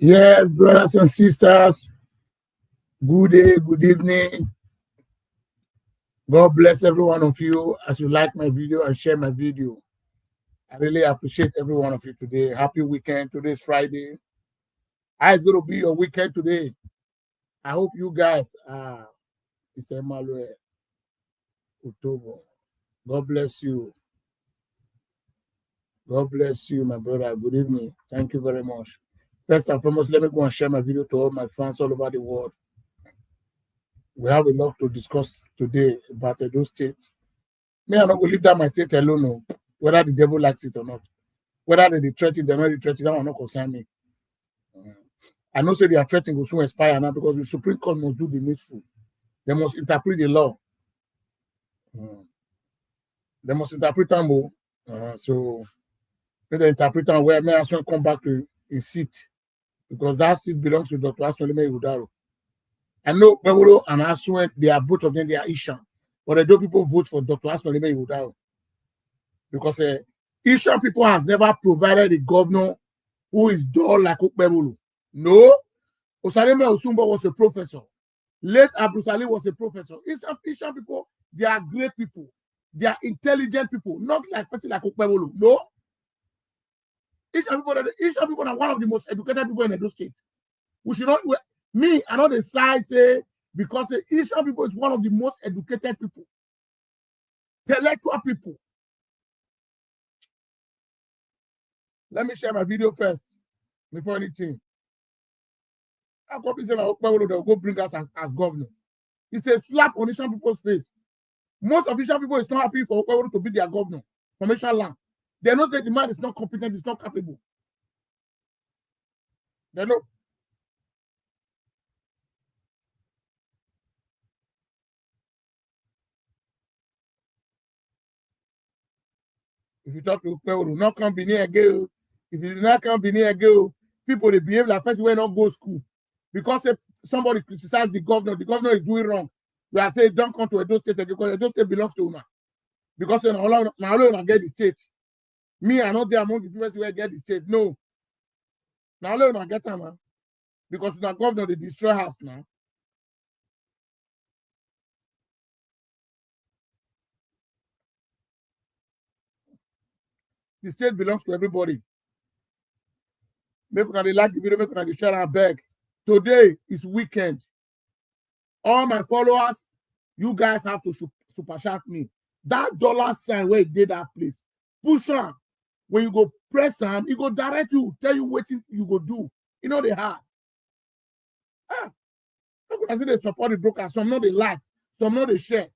Yes, brothers and sisters, good day, good evening. God bless every one of you as you like my video and share my video. I really appreciate every one of you today. Happy weekend. Today is Friday. How is going to be your weekend today? I hope you guys are. Mr. Emmanuel Okpebholo. God bless you. God bless you, my brother. Good evening. Thank you very much. First and foremost, let me go and share my video to all my fans all over the world. We have a lot to discuss today about those states. Me, I'm not going to leave that my state alone, no. Whether the devil likes it or not. Whether they threaten, they're not threatening, that will not concern me. I know say they are threatening will soon expire now because the Supreme Court must do the needful. They must interpret the law. They must interpret them more. So let the interpreter where may as well come back to his seat because that seat belongs to Dr. Asweleme Ighodalo. I know Okpebholo and Aswen, they are both of them, they are Ishan. But I know people vote for Dr. Asweleme Ighodalo because Ishan people has never provided a governor who is dull like Okpebholo. No. Osaleme Osumbo was a professor. Late Abdul Salim was a professor. Ishan people, they are great people. They are intelligent people, not like person like Okpebholo. No. Ishan people are one of the most educated people in Edo State. We should not, me, I know the side say, because Ishan people is one of the most educated people. Intellectual people. Let me share my video first before anything. How come say Okpebholo they'll go bring us as governor? It's a slap on Ishan people's face. Most of Ishan people is not happy for Okpebholo to be their governor from Ishan land. They know that the man is not competent, is not capable. They know. If you talk to Okpebholo, not come be near again. If you not come be near again, people they behave like person when not go school. Because if somebody criticizes the governor is doing wrong. We are saying don't come to Edo State because Edo State belongs to Una. Because now alone get the state. Me, I not there among the people who get the state. No. Now alone I get them, because the governor they destroy house now. The state belongs to everybody. Make una dey like the video, make una dey share and beg. Today is weekend. All my followers, you guys have to super chat me. That dollar sign where it did that place. Push on. When you go press am, it go direct you, tell you what you go do. You know they hard. I say they support the broker. Some know they like, some know they share.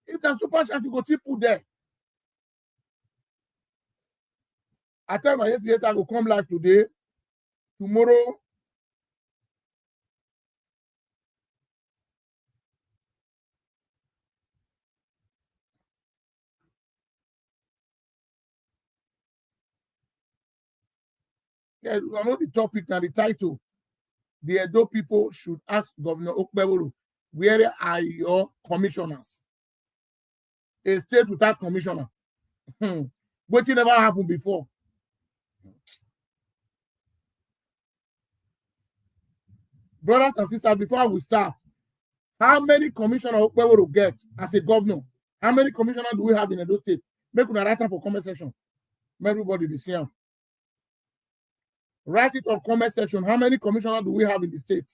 If that super chat, you go tip put there. I tell my yes, I go come live today. Tomorrow, yeah, I know the topic and the title. The Edo people should ask Governor Okpebholo, where are your commissioners? A state without commissioner. What never happened before. Brothers and sisters, before we start, how many commissioners Okpebholo get as a governor? How many commissioners do we have in Edo State? Make una write am for comment section. Everybody dey see am. Write it on comment section. How many commissioners do we have in the state?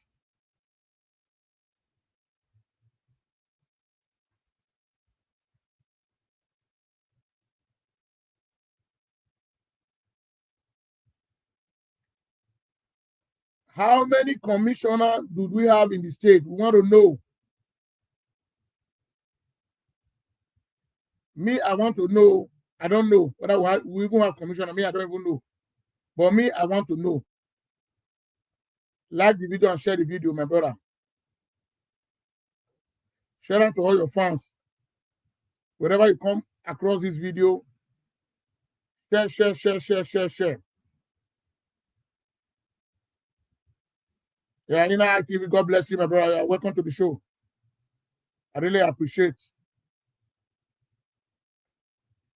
How many commissioners do we have in the state? We want to know. Me, I want to know. I don't know whether we even have commissioner. Me, I don't even know. But me, I want to know. Like the video and share the video, my brother. Share it to all your fans. Wherever you come across this video, share. Yeah, TV, God bless you, my brother. Welcome to the show. I really appreciate.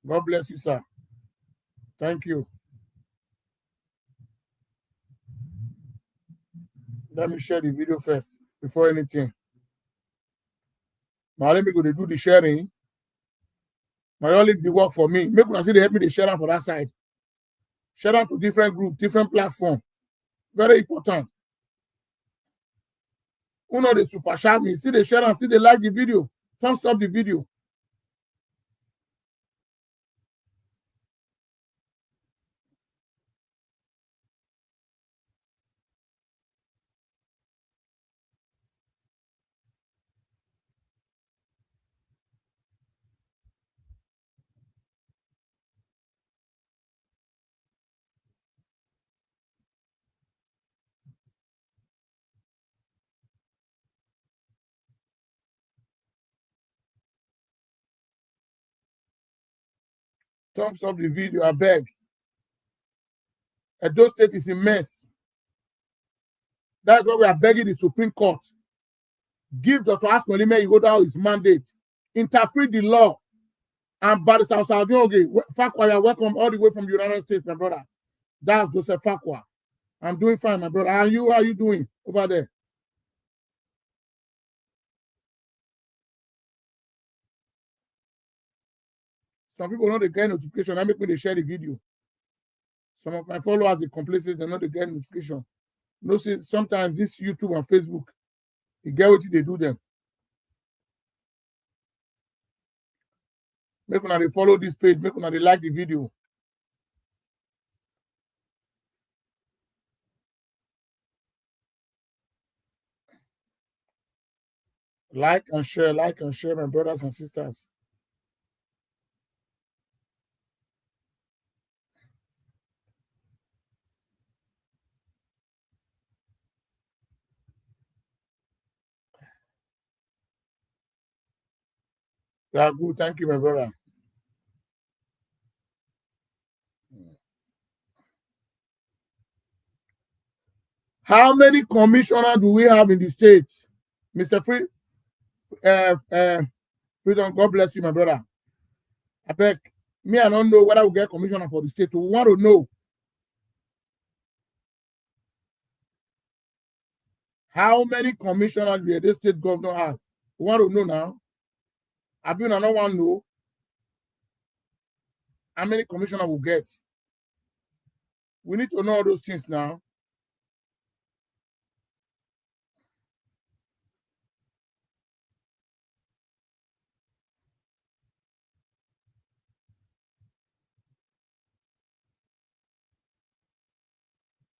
God bless you, sir. Thank you. Let me share the video first before anything. Now let me go to do the sharing. My all leave the work for me. Make una see they help me to share am for that side. Share am to different group, different platform. Very important. Who know the super chat me? See the share and see they like the video. Thumbs up the video. Thumbs up the video, I beg. Edo State is a mess. That's why we are begging the Supreme Court. Give Dr. Asmolime Igoda his mandate. Interpret the law. And Barrister Osadioge, Fakwa, you're welcome all the way from the United States, my brother. That's Joseph Fakwa. I'm doing fine, my brother. And you, how are you doing over there? Some people know they get notification. I make me they share the video. Some of my followers, they complacent, they know they get notification. You know, see, sometimes this YouTube and Facebook, you get what they do them. Make una they follow this page, make una they like the video. Like and share, my brothers and sisters. Yeah, good. Thank you, my brother. How many commissioners do we have in the states? Mr. Freedom, God bless you, my brother. I beg, me, I don't know whether we get commissioner for the state. We want to know how many commissioners the Edo State governor has. We want to know now. I don't want to know how many commissioners we get. We need to know all those things now.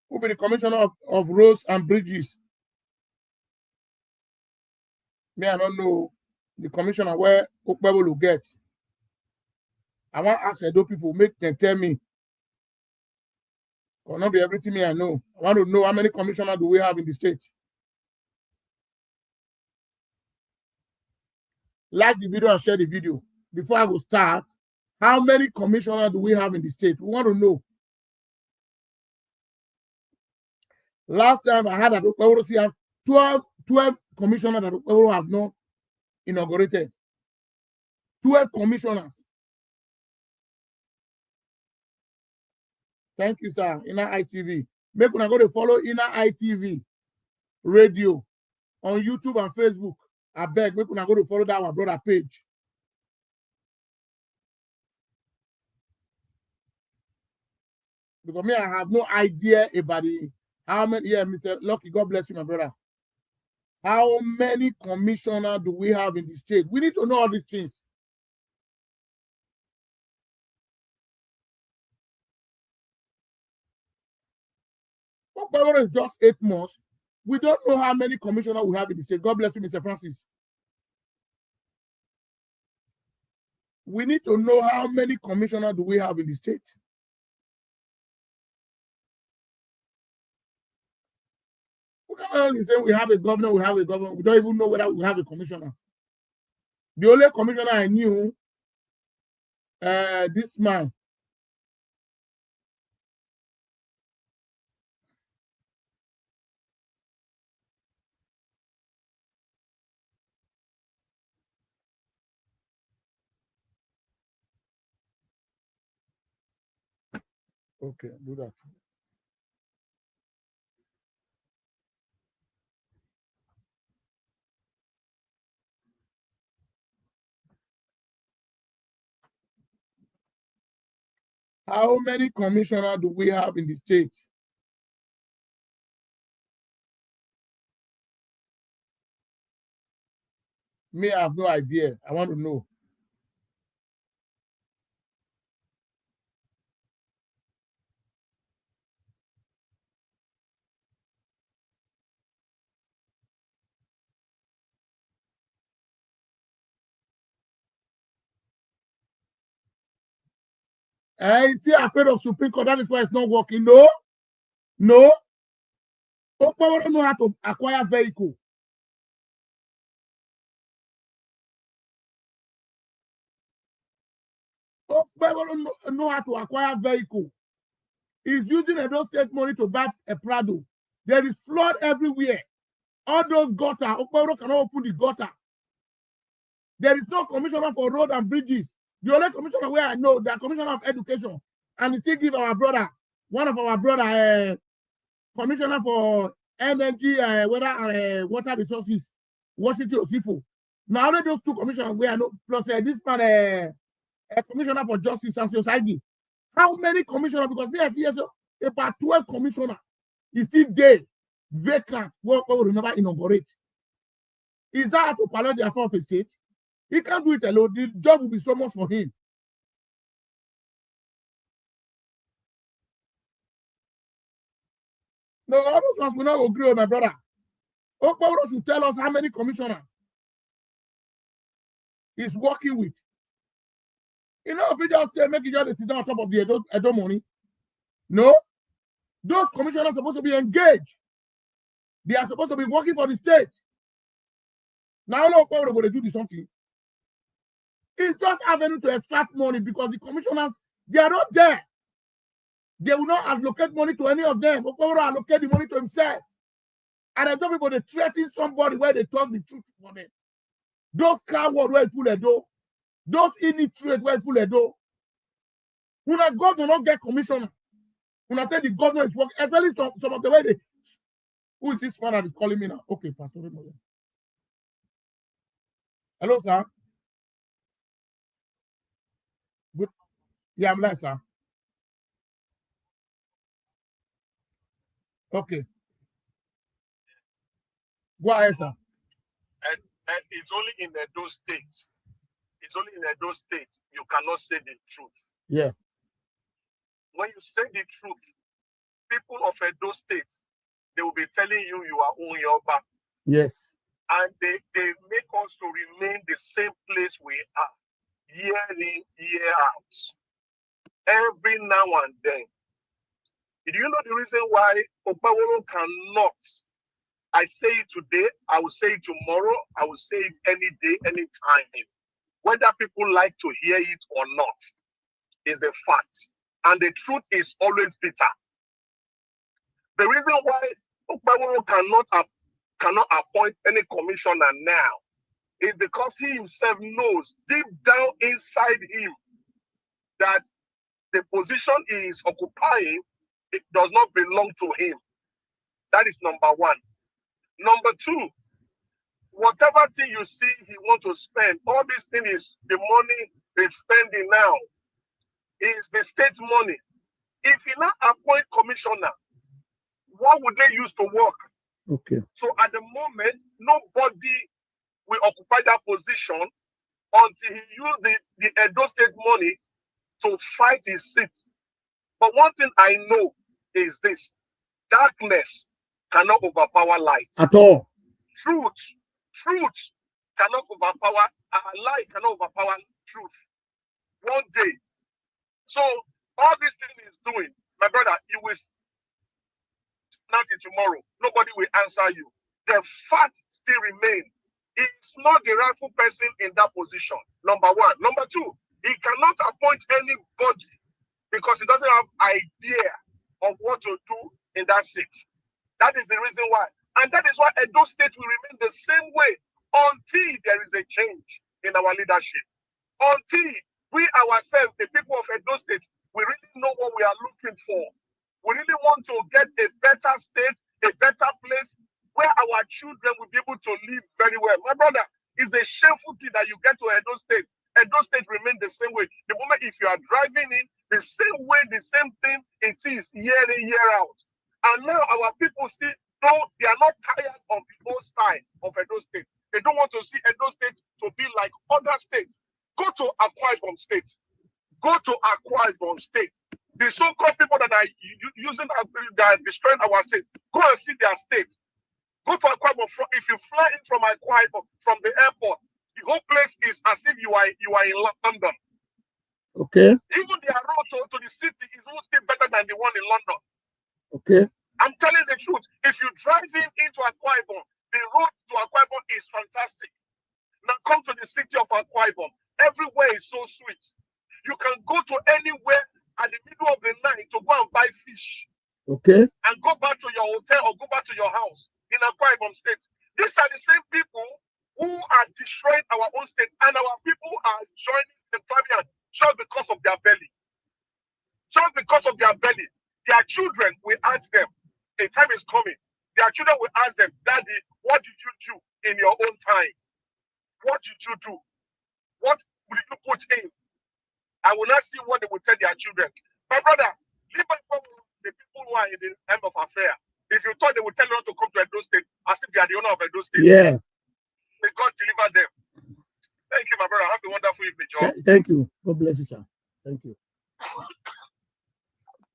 Who be the commissioner of roads and bridges? Me, I don't know the commissioner where Okpebholo gets. I want to ask Edo people, make them tell me. Or not be everything me I know. I want to know how many commissioners do we have in the state. Like the video and share the video. Before I will start, how many commissioners do we have in the state? We want to know. Last time I had that Okpebholo have 12 commissioners that Okpebholo have not inaugurated. 12 commissioners. Thank you, sir. Inner ITV. Make una go to follow Inner ITV radio on YouTube and Facebook. I beg, make una go to follow that our brother page. Because me, I have no idea about the how many. Yeah, Mr. Lucky, God bless you, my brother. How many commissioners do we have in the state? We need to know all these things. Okpebholo is just 8 months. We don't know how many commissioners we have in the state. God bless you, Mr. Francis. We need to know how many commissioners do we have in the state. We can't only say we have a governor, we have a governor. We don't even know whether we have a commissioner. The only commissioner I knew, this man. Okay, do that. How many commissioners do we have in the state? Me, I have no idea. I want to know. Is he afraid of Supreme Court? That is why it's not working. No, no. Okpebholo don't know how to acquire vehicle. Okpebholo don't know how to acquire vehicle. He's using Edo State money to buy a Prado. There is flood everywhere. All those gutter, Okpebholo cannot open the gutter. There is no commissioner for road and bridges. The only commissioner where I know, the commissioner of education, and he still give our brother, one of our brother, commissioner for energy, weather and water resources, Washington Osifo. Now only those two commissioners where I know, plus this man, a commissioner for justice and society. How many commissioners? Because me, I see about 12 commissioners is still there, vacant, what we will never inaugurate. Is that to pilot the affair of a state? He can't do it alone. The job will be so much for him. No, all those ones will not agree with my brother. Okpebholo should tell us how many commissioners he's working with. You know, if he just say, make it just sit down on top of the Edo money. No. Those commissioners are supposed to be engaged. They are supposed to be working for the state. Now, Okpebholo will do something. It's just avenue to extract money because the commissioners, they are not there. They will not allocate money to any of them. Okpebholo allocate the money to himself. And I tell people they threaten somebody where they talk the truth for them. Those cowards where pull a door, those illiterate where pull a door. When a governor not get commissioner, when I say the governor is working, especially some of the way they. Who is this man that is calling me now? Okay, Pastor. Hello, sir. Good. Yeah, I'm live, sir. Okay. Go ahead, sir. And it's only in those states. It's only in those states you cannot say the truth. Yeah. When you say the truth, people of Edo State, they will be telling you you are on your back. Yes. And they make us to remain the same place we are, year in, year out. Every now and then. Do you know the reason why Okpebholo cannot? I say it today, I will say it tomorrow, I will say it any day, any time. Whether people like to hear it or not is a fact. And the truth is always bitter. The reason why Okpebholo cannot appoint any commissioner now is because he himself knows deep down inside him that the position he is occupying, it does not belong to him. That is number one. Number two, whatever thing you see he want to spend, all this thing is the money they're spending now is the state money. If he not appoint commissioner, what would they use to work? Okay. So at the moment, nobody will occupy that position until he use the Edo State money to fight his seat. But one thing I know is this: darkness cannot overpower light. At all. Truth cannot overpower, lie cannot overpower truth. One day. So all this thing is doing, my brother, you will not tomorrow. Nobody will answer you. The fact still remains. It's not the rightful person in that position. Number one. Number two, he cannot appoint anybody because he doesn't have idea of what to do in that seat. That is the reason why. And that is why Edo State will remain the same way until there is a change in our leadership. Until we ourselves, the people of Edo State, we really know what we are looking for. We really want to get a better state, a better place where our children will be able to live very well. My brother, it's a shameful thing that you get to Edo State. Edo State remain the same way. The moment if you are driving in, The same way, the same thing it is year in, year out. And now our people still don't, they are not tired of the old style of Edo State. They don't want to see Edo State to be like other states. Go to Akwa Ibom State. Go to Akwa Ibom State. The so-called people that are using, that are destroying our state, go and see their state. Go to Akwa Ibom. If you fly in from Akwa Ibom, from the airport, the whole place is as if you are in London. Okay. Even their road to the city is still better than the one in London. Okay. I'm telling the truth. If you drive into Akwa Ibom, the road to Akwa Ibom is fantastic. Now come to the city of Akwa Ibom. Everywhere is so sweet. You can go to anywhere at the middle of the night to go and buy fish. Okay. And go back to your hotel or go back to your house in Akwa Ibom State. These are the same people who are destroying our own state, and our people are joining the Fabian just because of their belly. Just because of their belly. Their children will ask them, a time is coming. Their children will ask them, Daddy, what did you do in your own time? What did you do? What did you put in? I will not see what they will tell their children. My brother, leave the people who are in the end of affair. If you thought they would tell you not to come to Edo State, as if they are the owner of Edo State. Yeah. May God deliver them. Thank you, my brother. Have a wonderful evening, John. Thank you. God bless you, sir. Thank you.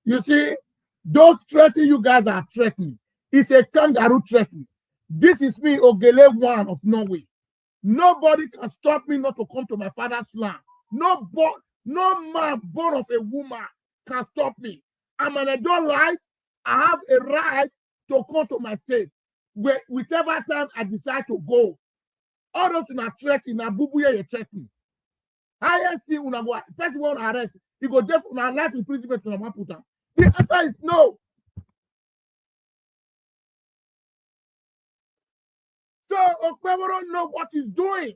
You see, those threatening you guys are threatening. It's a kangaroo threatening. This is me, Ogele one of Norway. Nobody can stop me not to come to my father's land. No man born of a woman can stop me. I'm an adult right. I have a right to come to my state. Whichever time I decide to go. All those in a threat in a bubuye you threatening. I see una go person want arrest. He go deaf una life imprisonment to Maputa. The answer is no. So Okpebholo don't know what he's doing.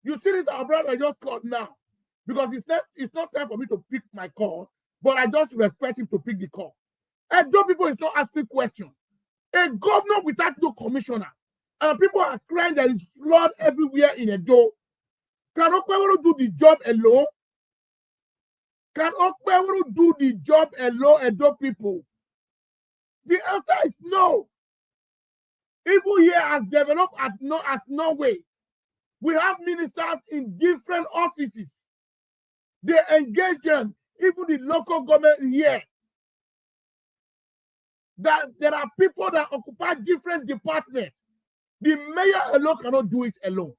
You see this our brother just called now. Because it's not time for me to pick my call, but I just respect him to pick the call. And those people is not asking questions. A governor without no commissioner. And people are crying there is flood everywhere in Edo. Can Okpebholo do the job alone? Can Okpebholo do the job alone, Edo people? The answer is no. Even here as developed as Norway, we have ministers in different offices. They engage them, even the local government here. That there are people that occupy different departments. The mayor alone cannot do it alone.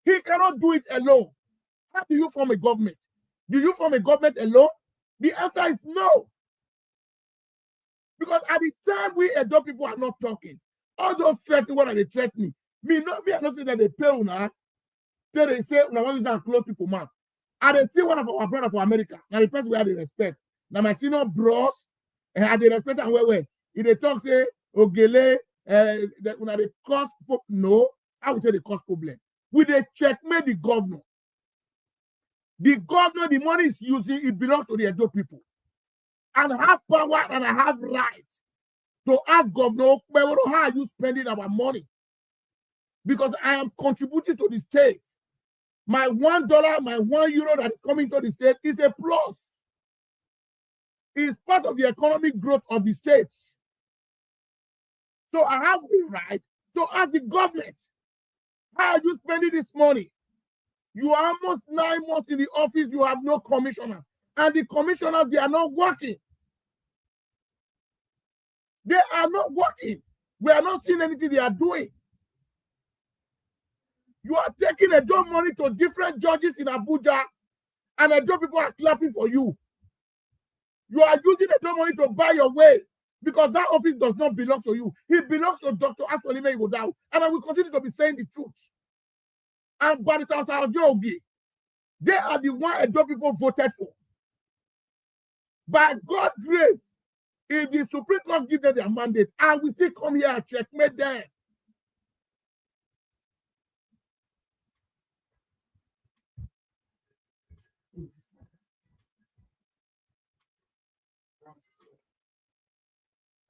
He cannot do it alone. How do you form a government? Do you form a government alone? The answer is no. Because at the time we Edo people are not talking, all those threatening, what are they threatening? Me, I don't say that they pay una. So they say, I want to close people, man. And they see one of our brothers from America. Now the person we have the respect. Now my senior bros, and had the respect and where. If they talk, say, Ogele, that when they cause, no, I would say they cause problem. With a checkmate the governor. The governor, the money is using, it belongs to the Edo people. And I have power and I have right to ask Governor Okpebholo, how are you spending our money? Because I am contributing to the state. My $1, my €1 that is coming to the state is a plus. It's part of the economic growth of the states. So I have the right to ask the government, how are you spending this money? You are almost 9 months in the office, you have no commissioners. And the commissioners, they are not working. They are not working. We are not seeing anything they are doing. You are taking Edo money to different judges in Abuja, and Edo people are clapping for you. You are using Edo money to buy your way because that office does not belong to you. It belongs to Dr. Asolime Igodao, and I will continue to be saying the truth. And Barrister Osaojogi, they are the one Edo people voted for. By God's grace, if the Supreme Court gives them their mandate, I will still come here and checkmate them.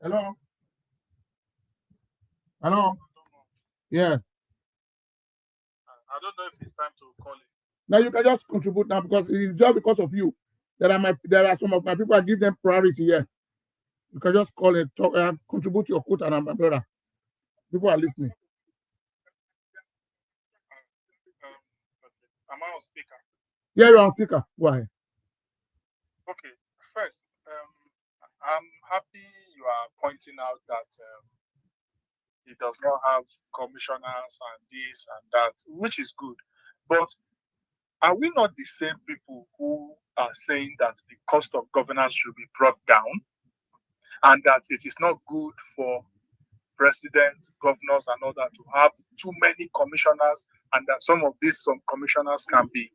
Hello? Hello? Yeah. I don't know if it's time to call it. Now you can just contribute now because it is just because of you. There are some of my people. I give them priority here. You can just call it, talk, contribute to your quote, and my brother. People are listening. Am I on speaker? Yeah, you're on speaker. Go ahead. Okay. First, I'm happy you are pointing out that he does not have commissioners and this and that, which is good. But are we not the same people who are saying that the cost of governance should be brought down and that it is not good for presidents, governors, and all that to have too many commissioners, and that some commissioners can be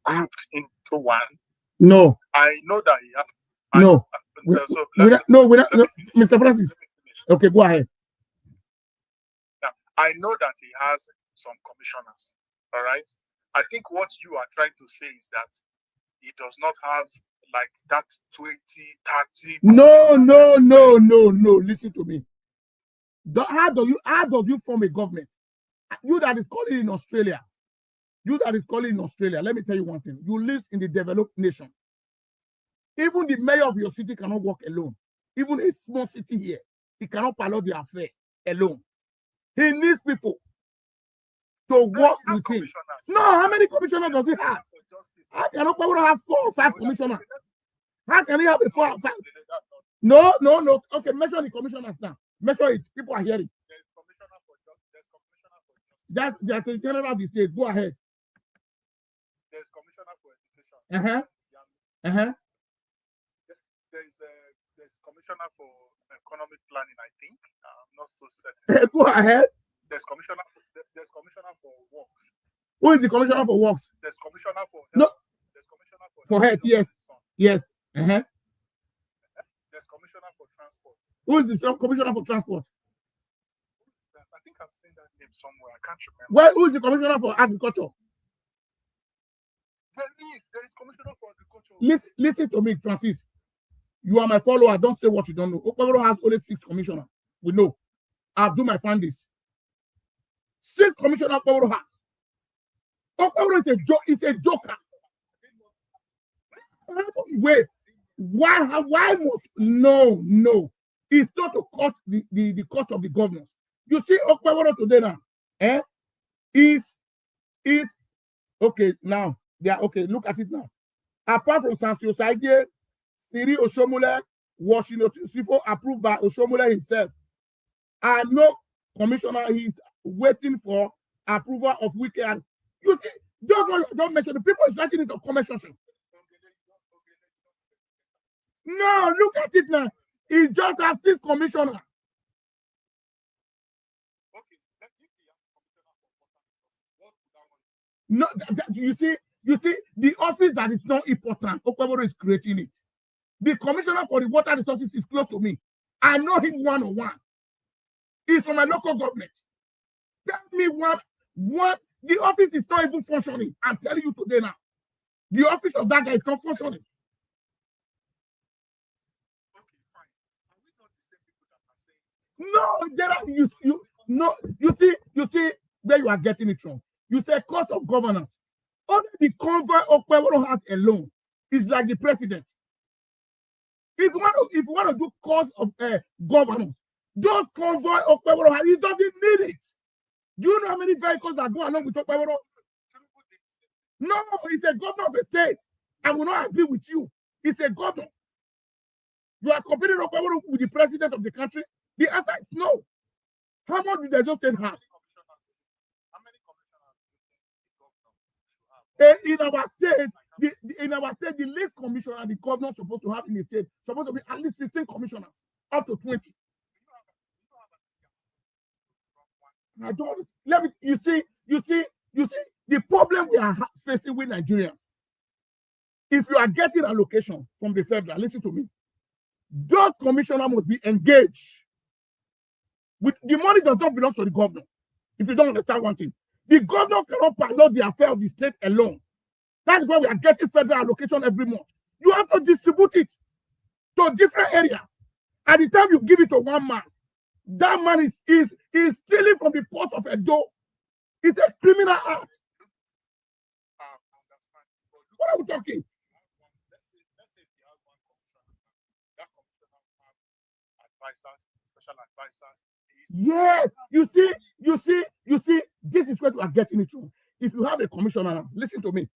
grouped into one? No. I know that he has. No. Mr. Francis. Okay, go ahead. Now, I know that he has some commissioners. All right. I think what you are trying to say is that he does not have like that 20, 30. No. Listen to me. How does you form a government? You that is calling in Australia. Let me tell you one thing. You live in the developed nation. Even the mayor of your city cannot work alone. Even a small city here, he cannot pilot the affair alone. He needs people to work with him. No, how many commissioners does he have? How can Okpebholo have 4 or 5 commissioners? How can he have a 4 or 5? No. Okay, measure the commissioners now. Measure it. People are hearing. That's the general of the state. Go ahead. There's commissioner for education. There's commissioner for economic planning, I think. I'm not so certain. Go ahead. There's commissioner for works. Who is the commissioner for works? There's commissioner for health. No. There's commissioner for health, yes. Yes. There's commissioner for transport. Who is the commissioner for transport? I think I've seen that name somewhere. I can't remember. Well, who is the commissioner for agriculture? There is commissioner for agriculture. Listen to me, Francis. You are my follower. Don't say what you don't know. Okpebholo has only 6 commissioners. We know. I've done my findings. 6 commissioners Okpebholo has. Okpebholo is a joker. Wait. Why must no? It's not to cut the cost of the governors. You see Okpebholo today now. Is okay now. They are okay. Look at it now. Apart from Sansio Saige, Siri Oshomole was approved by Oshomole himself. I know commissioner is waiting for approval of weekend. You see, don't mention the people is writing it on comment section. No, look at it now. It's just as this commissioner. No, you see, the office that is not important, Okpebholo is creating it. The commissioner for the water resources is close to me. I know him one-on-one. He's from my local government. Tell me what the office is not even functioning. I'm telling you today now. The office of that guy is not functioning. Okay, fine. Are we not the same people that are saying? You see where you are getting it from. You say cost of governance. Only the convoy Okpebholo has alone is like the president. If you want to do cost of governance, those convoy Okpebholo has, he doesn't need it. Do you know how many vehicles that go along with Okpebholo? No, he's a governor of a state. I will not agree with you. He's a governor. You are comparing Okpebholo with the president of the country? The answer is no. How much did the Edo State have? In our state, the least commissioner the governor is supposed to have in the state supposed to be at least 15 commissioners, up to 20. I don't. You see the problem we are facing with Nigerians. If you are getting allocation from the federal, listen to me. Those commissioners must be engaged. With the money does not belong to the governor. If you don't understand one thing. The governor cannot pilot the affair of the state alone. That is why we are getting federal allocation every month. You have to distribute it to different areas. At the time you give it to one man, that man is stealing from the port of Edo. It's a criminal act. What are we talking? advisors, special advisors. Yes, you see, this is where you are getting it wrong. If you have a commissioner, listen to me.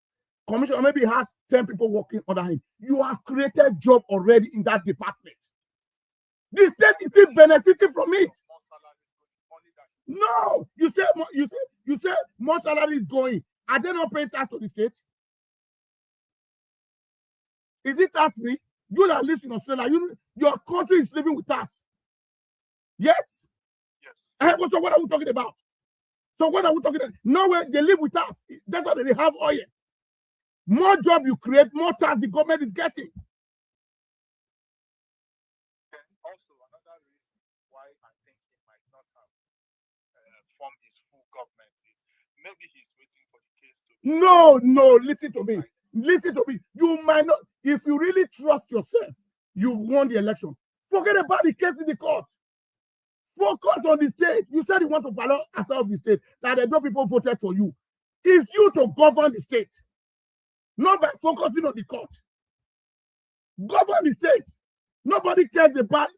Commissioner maybe has 10 people working under him. You have created job already in that department. The state is still benefiting from it. No, you say more salary is going. Are they not paying tax to the state? Is it tax free? You that live in Australia, your country is living with tax. Yes? Yes. So what are we talking about? So what are we talking about? Nowhere they live with us. That's why they have oil. More job you create, more tax the government is getting. And also another reason why I think he might not have formed his full government is maybe he's waiting for the case to be. No, listen to me. Listen to me. You might not, if you really trust yourself, you've won the election. Forget about the case in the court. Focus on the state. You said you want to follow ourselves the state, that the people voted for you. It's you to govern the state, not by focusing on the court. Govern the state. Nobody cares about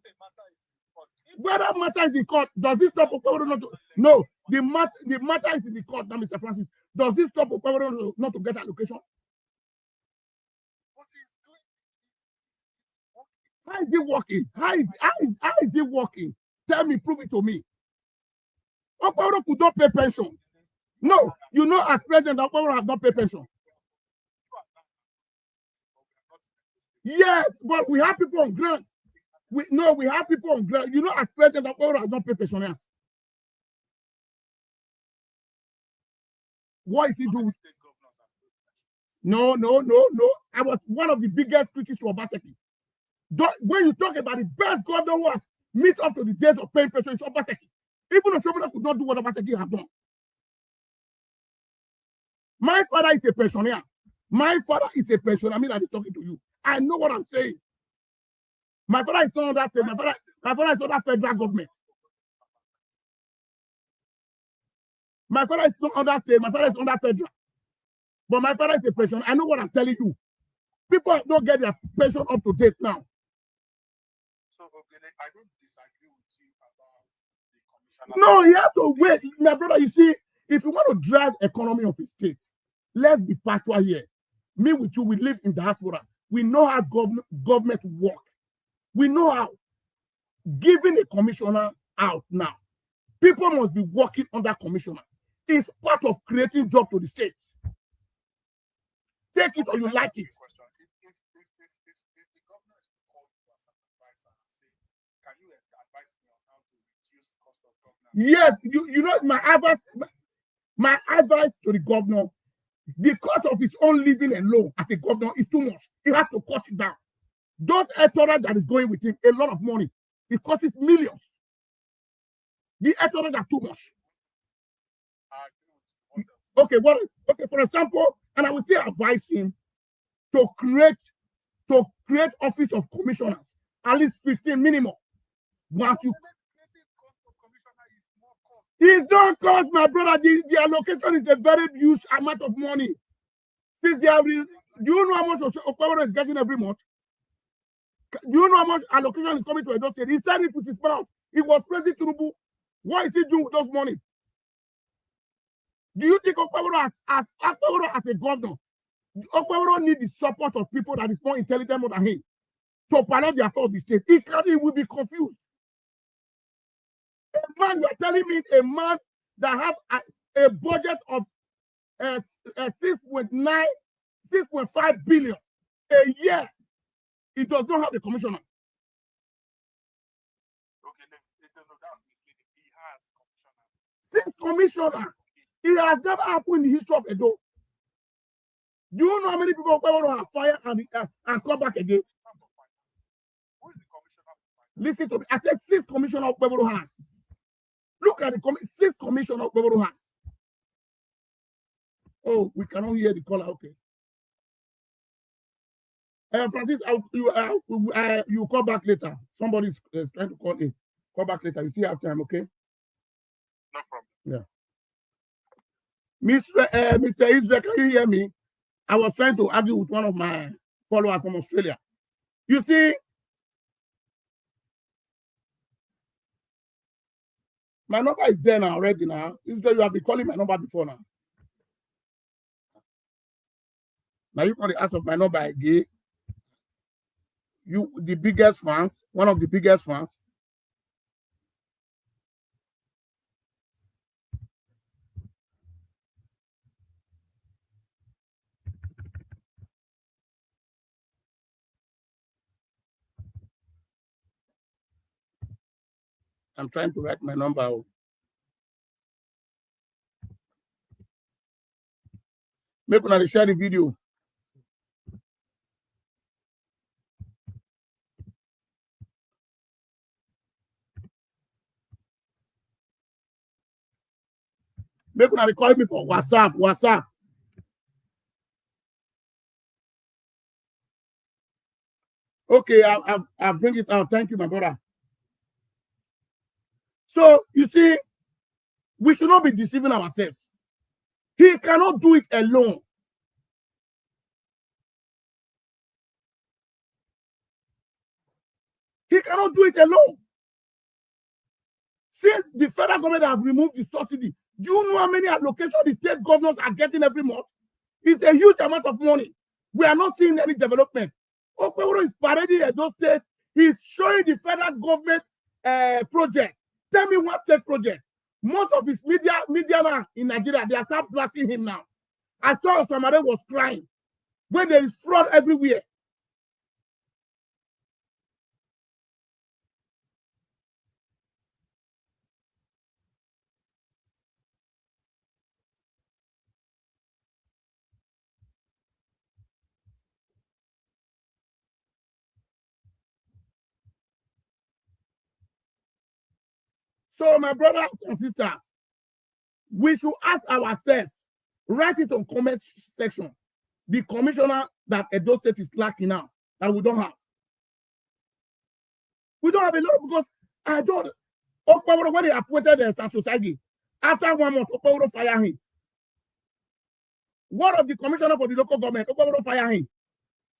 whether matter is in court. Does it stop Okpebholo not to? No, the matter is in the court. Now, Mr. Francis, does it stop Okpebholo not to get allocation? How is it working? How is it working? Tell me, prove it to me. Okpebholo could not pay pension. No, you know, as president, Okpebholo has not paid pension. Yes, but we have people on ground. We have people on ground. You know, as president, Okpebholo has not paid pensioners. What is he doing? No. I was one of the biggest critics to Obaseki. When you talk about the best governor who has meet up to the days of paying pension, it's Obaseki. Even Oshomole could not do what Obaseki has done. My father is a pensioner. My father is a pensioner. I mean, that is talking to you. I know what I'm saying. My father is not under state. My father is under federal government. My father is not under state. My father is under federal. But my father is a pensioner. I know what I'm telling you. People don't get their pension up to date now. So, I don't disagree with you about the commissioner. No, you have to wait. My brother, you see, if you want to drive economy of a state, let's be patois here. Me with you, we live in diaspora. We know how government work. We know how. Giving a commissioner out now, people must be working under commissioner. It's part of creating job to the states. Take it or you like it. If the governor is to call you as an advisor and say, can you advise me on how to reduce the cost of governance? Yes, you know my advice to the governor, the cost of his own living alone as a governor is too much. He has to cut it down. Those electorate that is going with him, a lot of money. It costs millions. The electorate is too much. Okay, for example, and I will still advise him to create office of commissioners, at least 15 minimum. Once you it's not cost, my brother. The allocation is a very huge amount of money. Since do you know how much Okpebholo is getting every month? Do you know how much allocation is coming to Edo State? He said it with his mouth. He was praising Tinubu. What is he doing with those money? Do you think Okpebholo as a governor, Okpebholo needs the support of people that is more intelligent than him to pilot the affairs of the state? He will be confused. A man, you are telling me, a man that have a budget of 6.5 billion a year, he does not have a commissioner. Okay, no, that's misleading. He has commissioner. State commissioner. It has never happened in the history of Edo. Do you know how many people Okpebholo have fired and come back again? Who is the commissioner? Listen to me. I said 6 commissioner Okpebholo has. Look at the 6 commissioner Okpebholo has. Oh, we cannot hear the caller. Okay. Francis, you call back later. Somebody is trying to call in. Call back later. You still have time, okay? No problem. Yeah. Mr. Israel, can you hear me? I was trying to argue with one of my followers from Australia. You see, My number is there now already now. It's you have been calling my number before now. Now you can ask of my number again. You the biggest fans, one of the biggest fans. I'm trying to write my number out. Make una share the video. Make una call me for WhatsApp. Okay, I'll bring it out. Thank you, my brother. So you see, we should not be deceiving ourselves. He cannot do it alone. He cannot do it alone. Since the federal government has removed the subsidy, do you know how many allocations the state governors are getting every month? It's a huge amount of money. We are not seeing any development. Okpebholo is parading Edo State. He's showing the federal government project. Tell me what state project. Most of his media now in Nigeria, they are start blasting him now. I saw Osamare was crying when there is fraud everywhere. So, my brothers and sisters, we should ask ourselves, write it on comment section, the commissioner that Edo State is lacking now, that we don't have. We don't have a lot because I don't. Okpebholo, when they appointed the society, after 1 month, Okpebholo fired him. One of the commissioner for the local government, Okpebholo fired him.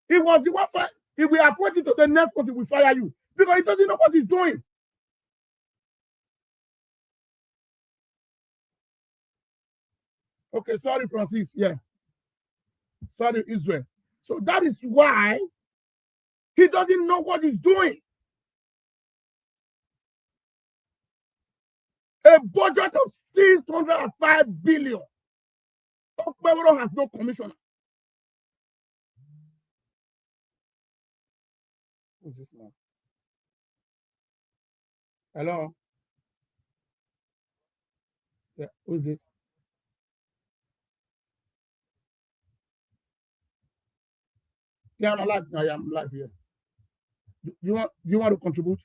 He was the one fired. If we appoint you to the next country, we fire you because he doesn't know what he's doing. Okay, sorry, Francis. Yeah. Sorry, Israel. So that is why he doesn't know what he's doing. A budget of 605 billion. Okpebholo has no commissioner. Who's this now? Hello? Yeah, who's this? Yeah, I'm alive now. Yeah, I'm live here. Do you want to contribute?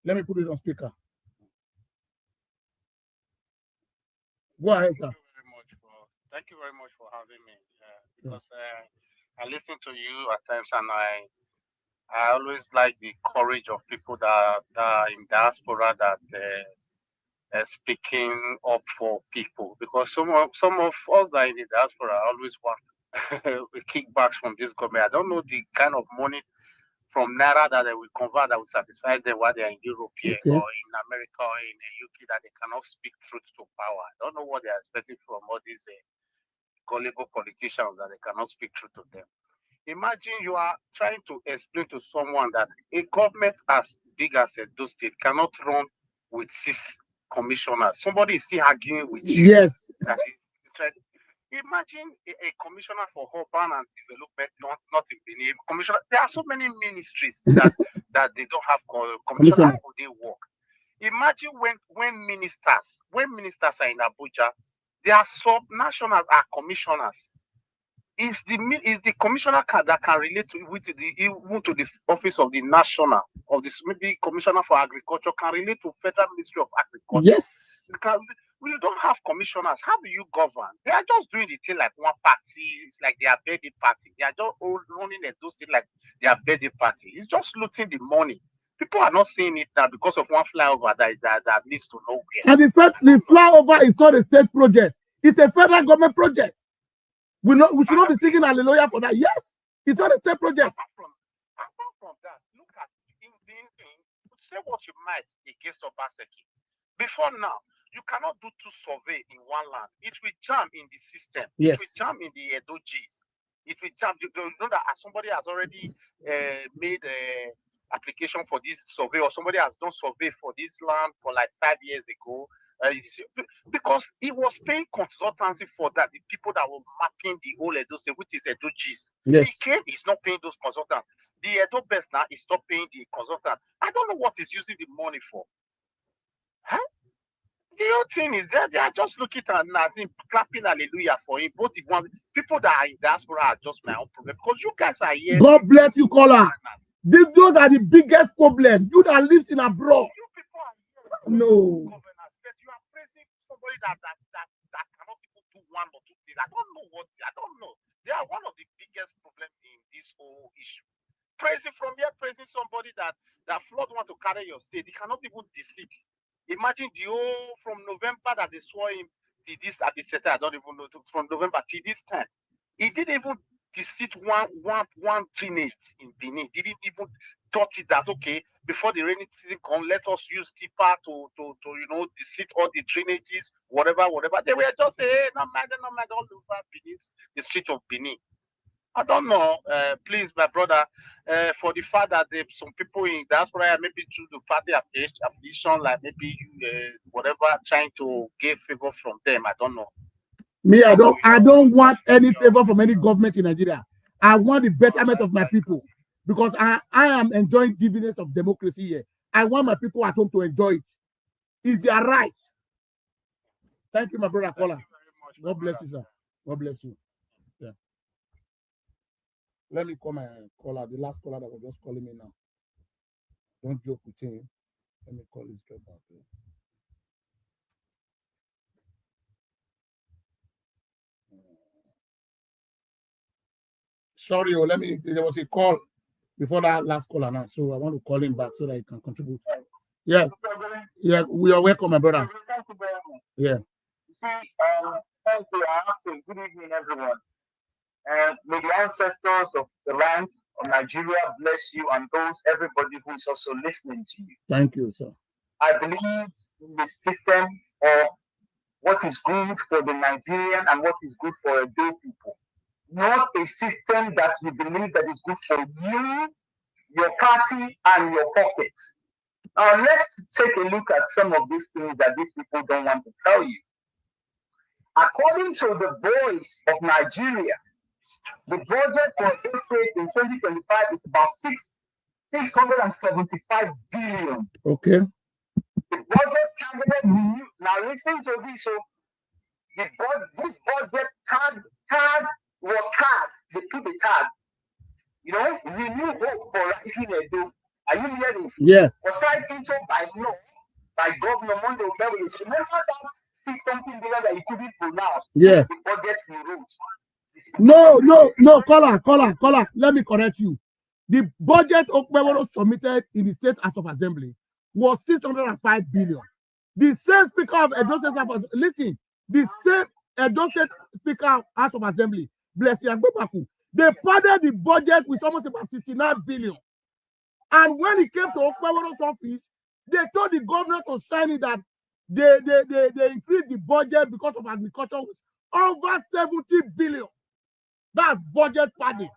Let me put it on speaker. Go ahead, sir. Thank you very much for having me. Because I listen to you at times, and I always like the courage of people that are in diaspora that are speaking up for people. Because some of us that are in the diaspora always want kickbacks from this government. I don't know the kind of money from Naira that they will convert that will satisfy them while they are in Europe here or in America or in the UK, that they cannot speak truth to power. I don't know what they are expecting from all these gullible politicians that they cannot speak truth to them. Imagine you are trying to explain to someone that a government as big as Edo State cannot run with 6 commissioners. Somebody is still arguing with you. Yes. Imagine a commissioner for urban and development, not in Benin. Commissioner, there are so many ministries that they don't have commissioners. How would they work? Imagine when ministers are in Abuja, their sub-nationals are commissioners. Is the commissioner that can relate to even to the office of the national of this, maybe commissioner for agriculture can relate to Federal Ministry of Agriculture. Yes. We don't have commissioners. How do you govern? They are just doing the thing like one party. It's like their birthday party. They are just all running those things like their birthday party. It's just looting the money. People are not seeing it now because of one flyover that leads to nowhere. And the flyover is not a state project. It's a federal government project. We should not be singing hallelujah for that. Yes, it's not a state project. Apart from that, look at say what you might against Obaseki. Before now, you cannot do 2 survey in one land. It will jam in the system. Yes. It will jam in the Edo Gs. It will jam. You know that somebody has already made a application for this survey, or somebody has done survey for this land for like 5 years ago. Because he was paying consultancy for that, the people that were mapping the whole Edo State, which is Edo Gs. Yes. He came, he's not paying those consultants. The Edo Best now is not paying the consultant. I don't know what he's using the money for. Huh? The whole thing is that they are just looking at nothing, clapping hallelujah for him. Both the ones, people that are in diaspora are just my own problem, because you guys are here. God bless you, caller. Those are the biggest problem. You that lives in abroad. You people are here. No. Governors, but you are praising somebody that cannot even do 1 or 2 things. I don't know. They are one of the biggest problems in this whole issue. Praising from here, praising somebody that flood want to carry your state. He cannot even deceit. Imagine the whole from November that they swore him to this at the center. I don't even know, from November till this time. He didn't even deceit one drainage in Benin. Didn't even thought it that okay, before the rainy season come, let us use tipper to deceit all the drainages, whatever. They were just saying, hey, no matter all over Benin, the street of Benin. I don't know. Please, my brother, for the fact that some people in diaspora, maybe through the party affiliation, like maybe whatever, trying to get favor from them. I don't know. Me, I don't want any favor from any government in Nigeria. I want the betterment of my people, because I am enjoying dividends of democracy here. I want my people at home to enjoy it. It's their right. Thank you, my brother caller. God bless you, sir. God bless you. Yeah. Let me call my caller, the last caller that was just calling me now. Don't joke with him. Let me call his job back here. Sorry, there was a call before that last caller now, so I want to call him back so that he can contribute. Yeah, we are welcome, my brother. Yeah. See, thank you. Good evening, everyone. May the ancestors of the land of Nigeria bless you and everybody who is also listening to you. Thank you, sir. I believe in the system of what is good for the Nigerian and what is good for Edo people. Not a system that you believe that is good for you, your party, and your pocket. Now, let's take a look at some of these things that these people don't want to tell you. According to the Voice of Nigeria, the budget for April in 2025 is about 675 billion. Okay. The budget targeted renew. Now listen to this. So this budget tag was tagged. They put the tag. Renew hope for rising Edo. Are you hearing? Yeah. Was signed into by law by Governor Okpebholo. Remember that 6-something billion that he couldn't pronounce? Yeah. The budget he wrote. No, caller. Let me correct you. The budget Okpebholo submitted in the State House of Assembly was 605 billion. The same Speaker of Edo State, listen, the same Edo State Speaker of House of Assembly, Blessing Agbebaku, they padded the budget with almost about 69 billion. And when it came to Okpebholo's office, they told the governor to sign it that they increased the budget because of agriculture was over 70 billion. That's budget padding. You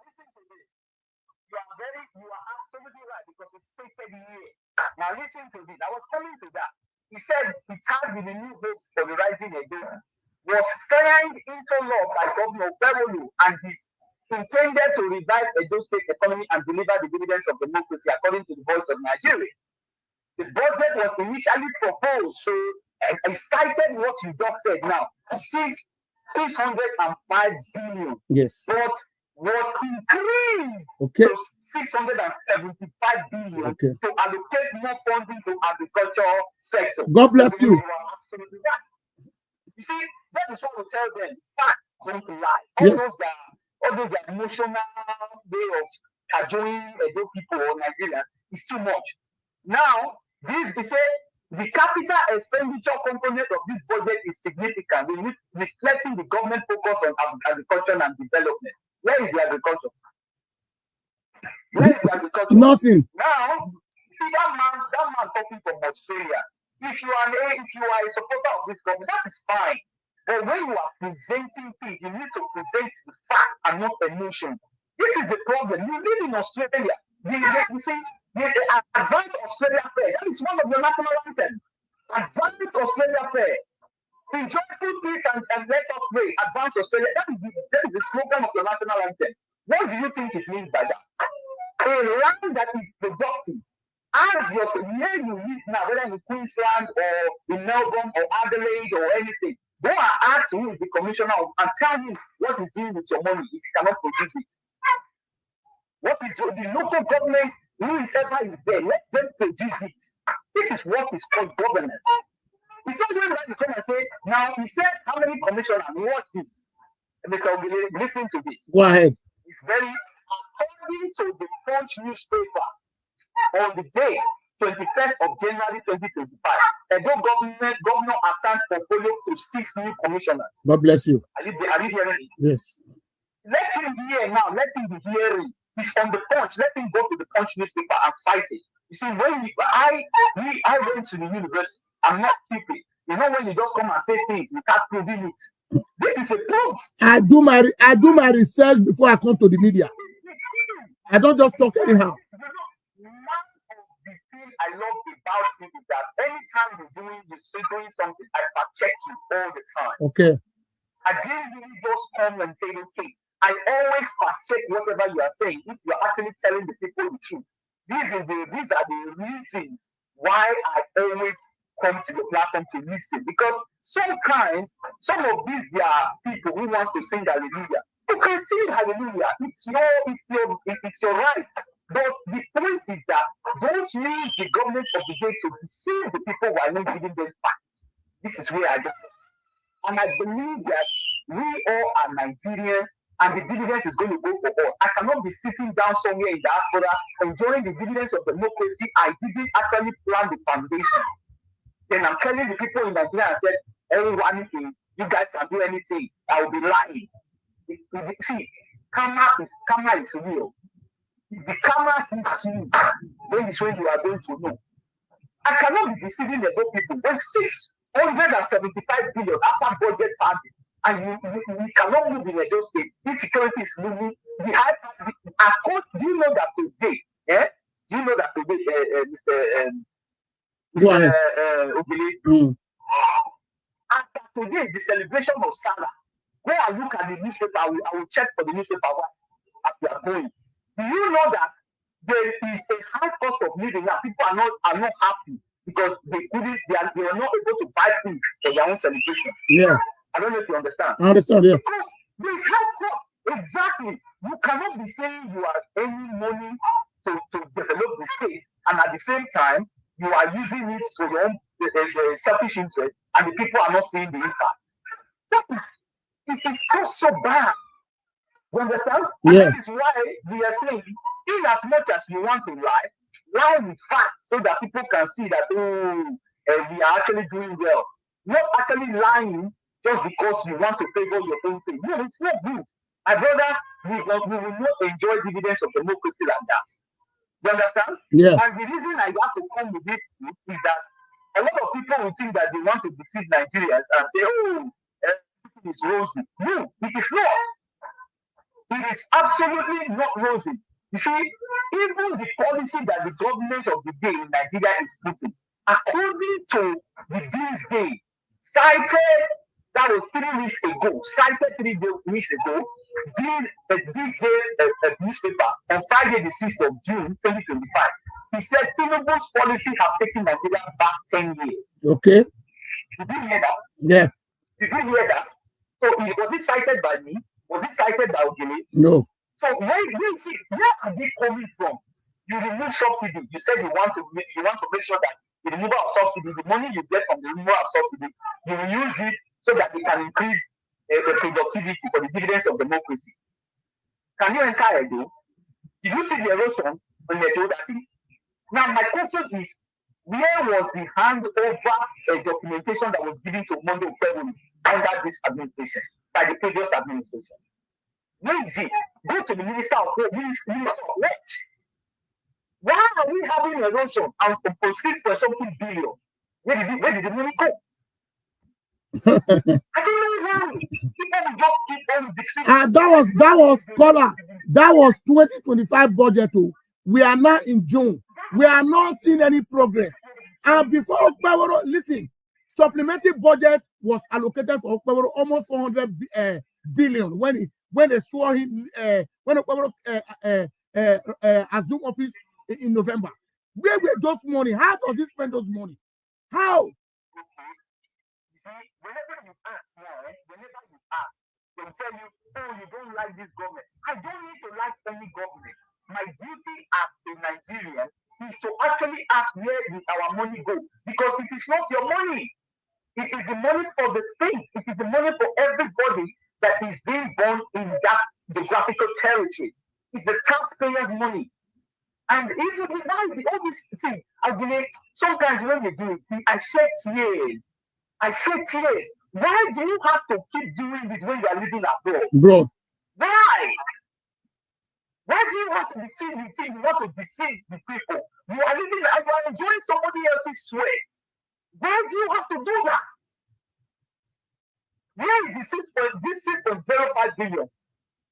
are absolutely right, because it's stated here. Now listen to this. I was coming to that. He said the tag with the new hope for the rising Edo was signed into law by Governor Okpebholo, and he's intended to revive Edo State economy and deliver the dividends of democracy, according to the Voice of Nigeria. The budget was initially proposed, so I cited what you just said now, 605 billion. Yes. But was increased to 675 billion to allocate more funding to agriculture sector. God bless you. Absolutely right. You see, that is what we tell them. Facts don't lie. All those are emotional way of cajoling Edo people or Nigeria is too much. Now, they say the capital expenditure component of this budget is significant, reflecting the government focus on agriculture and development. Where is the agriculture? Nothing. Now, see that man talking from Australia. If you are a supporter of this government, that is fine. But when you are presenting things, you need to present the fact and not emotion. This is the problem. You live in Australia. You see, the Advanced Australia Fair, that is one of your national anthems. Advanced Australia Fair. Enjoy peace and let us pray. Advanced Australia. That is the slogan of your national anthem. What do you think it means by that? A land that is productive. As where you live now, whether in Queensland or in Melbourne or Adelaide or anything, go and ask who is the commissioner and tell him what is doing with your money if you cannot produce it. What is the local government, whoever is there, let them produce it. This is what is called governance. It's not going to come and say, now he said how many commissioners, watch this. Mr. Ogile, listen to this. Go ahead. It's very, according to the Punch newspaper, on the date 21st of January 2025, Governor assigned portfolio to 6 new commissioners. God bless you. Are you hearing it? Yes. Let him hear now. Let him be hearing. He's on the Punch. Let him go to the Punch newspaper and cite it. You see, when I went to the university, I'm not stupid. You know, when you just come and say things without proving it. This is a proof. I do my research before I come to the media. I don't just talk anyhow. One of the things I love about you is that anytime you're doing something, I fact check you all the time. Okay. I didn't really just come and say, okay. I always fact check whatever you are saying if you're actually telling the people the truth. These are the reasons why I always come to the platform to listen. Because sometimes some of these are people who want to sing hallelujah. You can sing hallelujah. It's your right. But the point is that don't use the government of the day to deceive the people who are not giving them facts. This is where I go. And I believe that we all are Nigerians and the dividends is going to go for us. I cannot be sitting down somewhere in diaspora enjoying the dividends of democracy. I didn't actually plan the foundation. Then I'm telling the people in Nigeria, I said, anything, you guys can do anything. I will be lying. See, karma is real. The camera hits you, then is when you are going to know. I cannot be deceiving the people. When 675 billion after budget passing, and you cannot move in a those state, insecurity is moving. The high do you know that today? Do you know that today, Mr. Ogile? After today, the celebration of Salah. Go and look at the newspaper. I will check for the newspaper as we are going. Do you know that there is a high cost of living now? People are not happy because they were not able to buy food for their own celebration. Yeah. I don't know if you understand. I understand, yeah. Because there is high cost. Exactly. You cannot be saying you are earning money to develop the state, and at the same time, you are using it for your own selfish interest, and the people are not seeing the impact. It is just so bad. You understand? Yeah. And that is why we are saying, in as much as you want to lie with facts so that people can see that, we are actually doing well. Not actually lying just because you want to favor your own thing. No, it's not good. My brother, we will not enjoy dividends of democracy like that. You understand? Yeah. And the reason I have to come with this is that a lot of people will think that they want to deceive Nigerians and say, everything is rosy. No, it is not. It is absolutely not rosy. You see, even the policy that the government of the day in Nigeria is putting, according to the Doomsday, cited, that was 3 weeks ago, cited 3 weeks ago, this newspaper on Friday the 6th of June 2025, he said Tinubu's policy have taken Nigeria back 10 years. Okay. Did you hear that? Yeah. Did you hear that? So was it cited by me? Was it cited by Ogile? No. So where are they coming from? You remove subsidy. You said you want to make sure that the removal of subsidy, the money you get from the removal of subsidy, you will use it so that they can increase the productivity for the dividends of democracy. Can you enter Edo? Did you see the erosion on Edo? Now my question is, where was the handover documentation that was given to Governor Okpebholo under this administration, by the previous administration? Where is it? Go to the Minister of Works. Why are we having erosion and proceed for something billion? Where did the money go? I don't know why. People just keep on And that was scholar. That was 2025 budget. Oh. We are now in June. We are not seeing any progress. And before Okpebholo, listen, supplementary budget was allocated for Okpebholo almost 400 billion when they swore him when Okpebholo assumed office in November. Where were those money? How does he spend those money? How? Whenever you ask now, whenever you ask, they'll tell you, oh, you don't like this government. I don't need to like any government. My duty as a Nigerian is to actually ask where did our money go? Because it is not your money. It is the money for the state. It is the money for everybody that is being born in that geographical territory. It's the taxpayers' money. And even all these things, I believe sometimes when you do it, I shed tears. I shed tears. Why do you have to keep doing this when you are living abroad? Bro. Why? Why do you have to deceive the team? You want to deceive the people. You are living, you are enjoying somebody else's sweat. Why do you have to do that? Where is the 6.05 billion?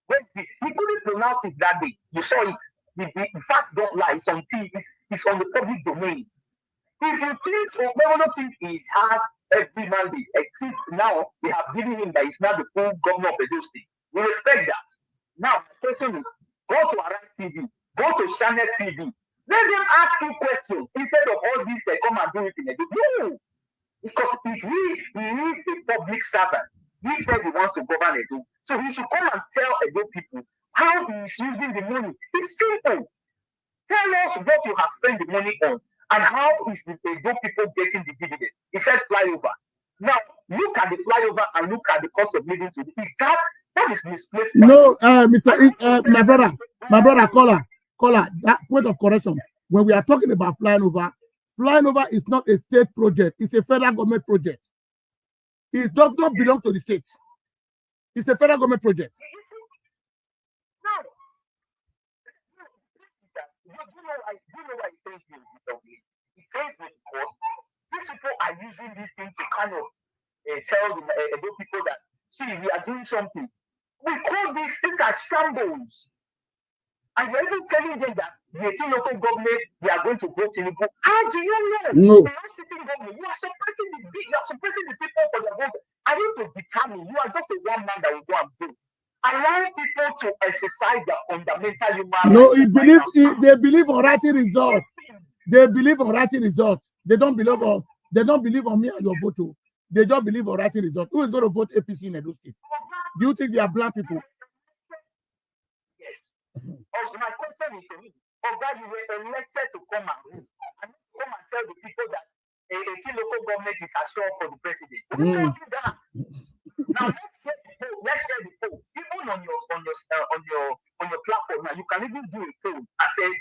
Where is it? He couldn't pronounce it that day. You saw it. The fact don't lie. It's on TV. It's on the public domain. If you think Okpebholo think he has every mandate, except now they have given him that he's now the full governor of Edo State. We respect that. Now, my question is, go to Arise TV, go to Channel TV. Let them ask you questions instead of all this, come and do it in Edo. No! Because if he is a public servant, he said he wants to govern Edo. So he should come and tell Edo people how he is using the money. It's simple. Tell us what you have spent the money on and how is the Edo people getting the dividend. He said flyover. Now, look at the flyover and look at the cost of living today. Is that is misplaced? No, my brother, caller, that point of correction. When we are talking about flying over is not a state project. It's a federal government project. It does not belong to the state. It's a federal government project. No. You know why it pains me? It pains me because these people are using this thing to kind of tell the people that, see, we are doing something. We call these things as shambles. And you're even telling them that the 18 local government, they are going to go to Tinubu. How do you know? No. They are sitting government. You are suppressing the people for their vote. Are you to determine? You are just a one man that will go and do. Allow people to exercise their fundamental human rights. No, they believe on writing results. They believe on writing results. They don't believe on me and your vote. They just believe on writing results. Who is going to vote APC in Edo State? Do you think they are black people? Yes. My question is to me, that you were elected to come and rule and come and tell the people that a local government is assured for the president. Who told you that? Now let's share the poll. Even on your platform now, you can even do a poll and say,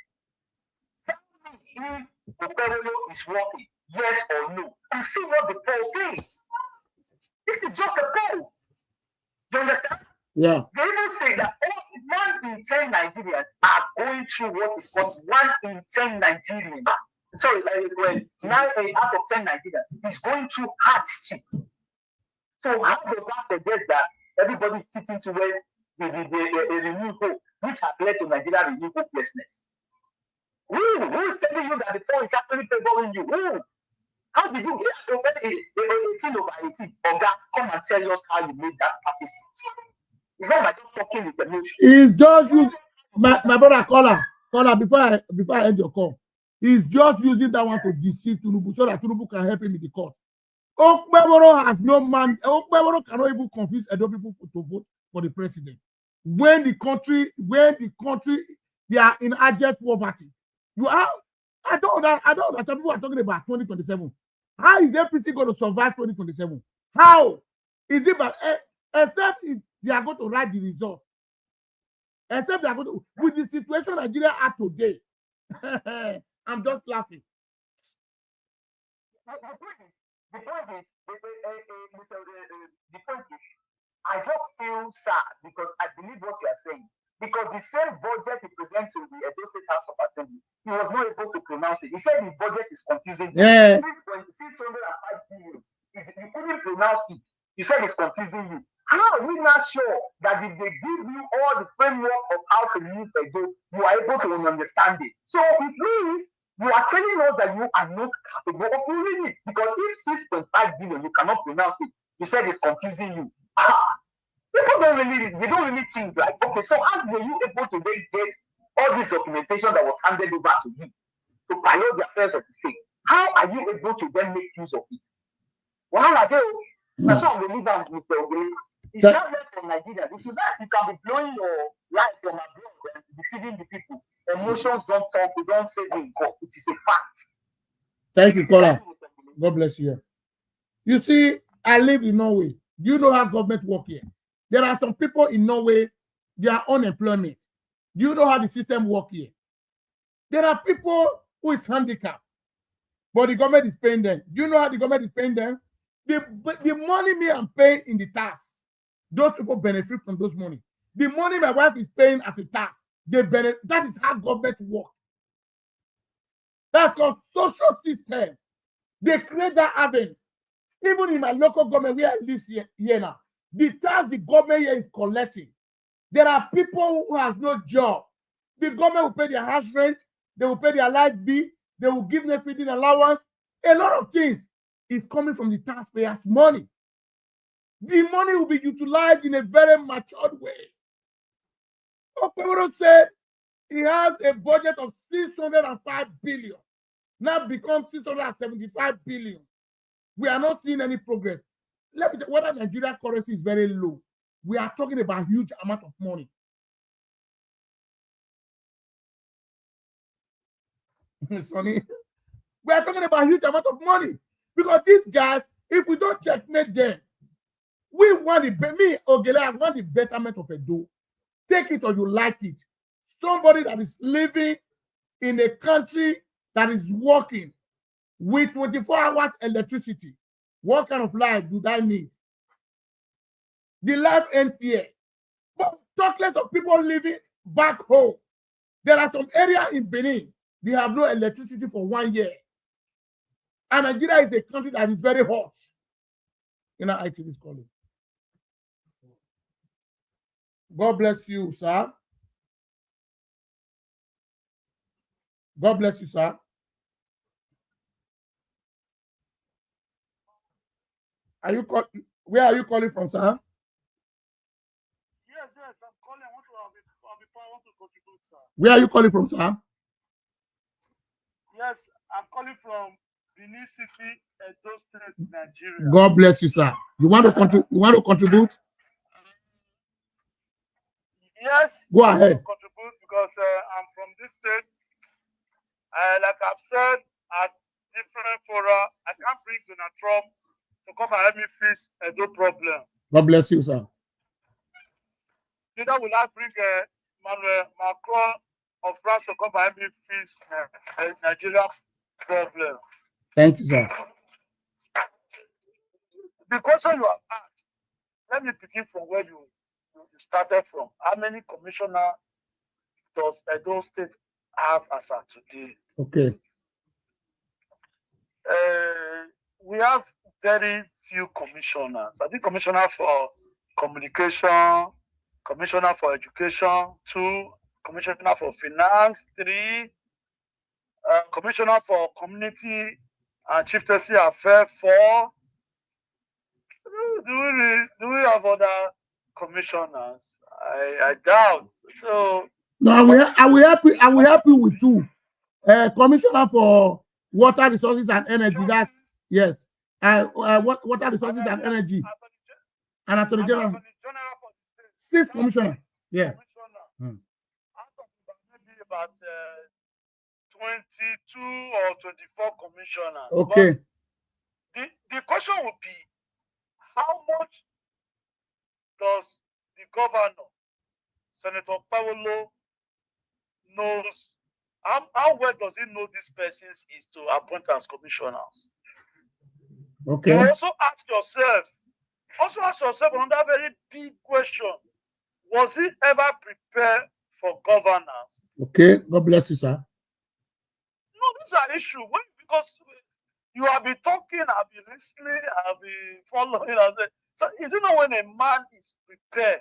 tell me if Okpebholo is working, yes or no, and see what the poll says. This is just a poll. You understand? Yeah. They even say that 1 in 10 Nigerians are going through what is called 1 in 10 Nigerians. Sorry, 9 out of 10 Nigerians is going through hardship. So how does that suggest that everybody is sitting towards the renewed hope, which has led to Nigeria renewed hopelessness? Who is telling you that the poll is actually favoring you? Who? How did you get 18 over 18? Or that come and tell us how you made that statistics? It's not like talking with emotion. It's just using my brother caller before I end your call. He's just using that one to deceive Tinubu so that Tinubu can help him in the court. Okpebholo has no man. Okpebholo cannot even convince Edo people to vote for the president. When the country, they are in abject poverty. I don't understand. People are talking about 2027. How is APC going to survive 2027? How is it? Except if they are going to write the result. Except they are going to, with the situation Nigeria are today. I'm just laughing. The point is, I just feel sad because I believe what you are saying. because the same budget he presented to the Edo State House of Assembly, he was not able to pronounce it. He said the budget is confusing. Yeah. 605 billion. You couldn't pronounce it. You said it's confusing you. How are we not sure that if they give you all the framework of how to use Edo, you are able to understand it? So it means you are telling us that you are not capable of reading it. Because if 6.5 billion, you cannot pronounce it, you said it's confusing you. People don't really think like, okay, so how were you able to then get all this documentation that was handed over to you to pilot the affairs of the state? How are you able to then make use of it? Well, I do. That's what we live with the It's not left from Nigeria. If you like, you can be blowing your life from abroad and deceiving the people. Emotions don't talk, we don't say they go. It is a fact. Thank you, Kola. God bless you. You see, I live in Norway. Do you know how government work here? There are some people in Norway, they are unemployment. Do you know how the system work here? There are people who is handicapped, but the government is paying them. Do you know how the government is paying them? The money me I'm paying in the tax, those people benefit from those money. The money my wife is paying as a tax, they benefit. That is how government work. That's called social system. They create that avenue. Even in my local government where I live here now, the tax the government here is collecting. There are people who has no job. The government will pay their house rent, they will pay their light bill, they will give them feeding allowance. A lot of things is coming from the taxpayers' money. The money will be utilized in a very matured way. Okpebholo said he has a budget of 605 billion. Now becomes 675 billion. We are not seeing any progress. Let me tell you, whether Nigeria currency is very low, we are talking about huge amount of money. Sonny, we are talking about huge amount of money because these guys, if we don't checkmate them, we want me, Ogele, I want the betterment of Edo. Take it or you like it. Somebody that is living in a country that is working with 24 hours electricity. What kind of life do I need? The life ends here. But talk less of people living back home. There are some areas in Benin, they have no electricity for 1 year. And Nigeria is a country that is very hot. You know, IT is calling. God bless you, sir. God bless you, sir. Where are you calling from, sir? Yes, I'm calling. I want to contribute, sir. Where are you calling from, sir? Yes, I'm calling from Benin City, Edo State, Nigeria. God bless you, sir. You want to contribute? Yes. Go ahead. Contribute because I'm from this state. Like I've said at different fora, I can't bring Donald Trump to come and help me fix Edo problem. God bless you, sir. Neither will I bring Emmanuel Macron of France to come and help me fix Nigeria problem. Thank you, sir. The question you have asked, let me begin from where you started from. How many commissioners does Edo State have as of today? Okay. We have very few commissioners. I think commissioner for communication, commissioner for education, 2, commissioner for finance, 3, commissioner for community and chieftaincy affairs, 4. Do we have other commissioners? I doubt. So no, I will help you with 2. Commissioner for water resources and energy. That's yes. Water resources and energy. And Attorney General. 6th commissioner. Yeah. Maybe about 22 or 24 commissioners. Okay. But the question would be, how much does the governor, Senator Okpebholo, knows? How well does he know these persons is to appoint as commissioners? Okay. You also ask yourself another very big question. Was he ever prepared for governance? Okay, God bless you, sir. No, these are issues. Because you have been talking, I've been listening, I've been following. So is it not when a man is prepared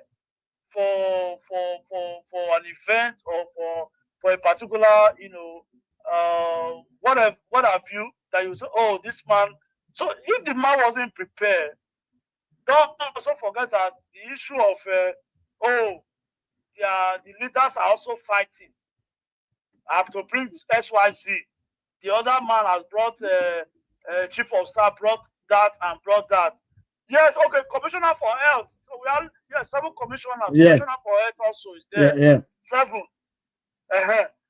for an event or for a particular, what have you, that you say, oh, this man. So if the man wasn't prepared, don't also forget that the issue of the leaders are also fighting. I have to bring XYZ. The other man has brought chief of staff, brought that and brought that. Yes, okay, commissioner for health. So we have 7 commissioners. Yeah. Commissioner for health also is there. Yeah. 7.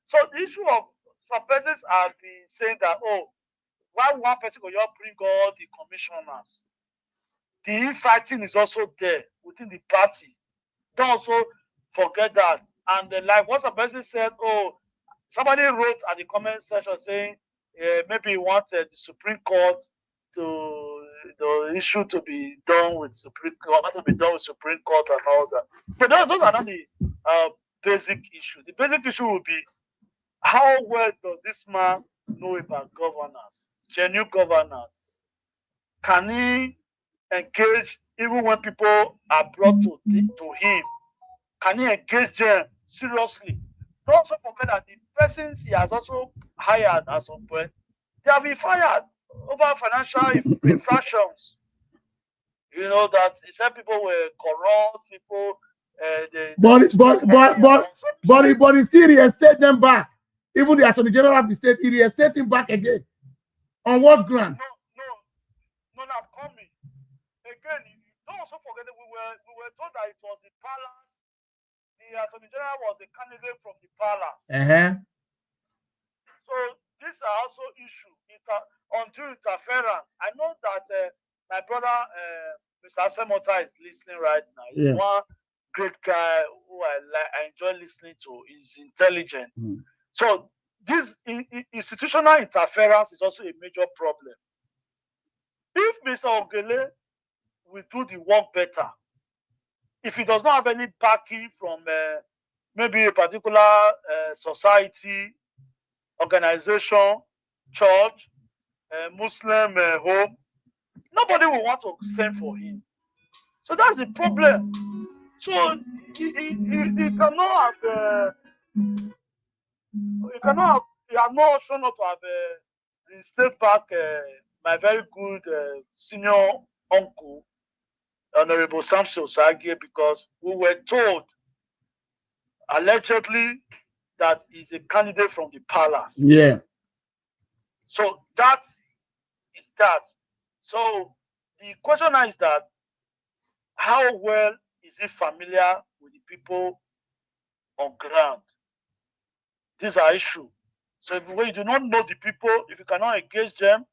So the issue of some persons have been saying that, oh, why one person will just bring all the commissioners? The infighting is also there within the party. Don't also forget that. And like what some person said, oh, somebody wrote at the comment section saying maybe he wants the Supreme Court to the issue to be done with Supreme Court, to be done with Supreme Court and all that. But those are not the basic issue. The basic issue will be, how well does this man know about governance, genuine governance? Can he engage even when people are brought to him? Can he engage them seriously? Don't also forget that the persons he has also hired at some point, they have been fired over financial infractions. You know that he said people were corrupt, people. But he still reinstate them back. Even the Attorney General of the state, he reinstate him back again. On what ground? No, coming. Again, don't also forget that we were told that it was the palace. The Attorney General was a candidate from the palace. So these are also issues until interference. I know that my brother, Mr. Asemota, is listening right now. He's one great guy who I enjoy listening to. He's intelligent. So this institutional interference is also a major problem. If Mr. Ogele will do the work better, if he does not have any backing from maybe a particular society, organization, church, Muslim home, nobody will want to send for him. So that's the problem. So he cannot have he has no option not to have reinstate back my very good senior uncle, Honorable Samson Osage, because we were told allegedly that he's a candidate from the palace. Yeah. So that is that. So the question now is that, how well is he familiar with the people on ground? These are issues. So if you do not know the people, if you cannot engage them,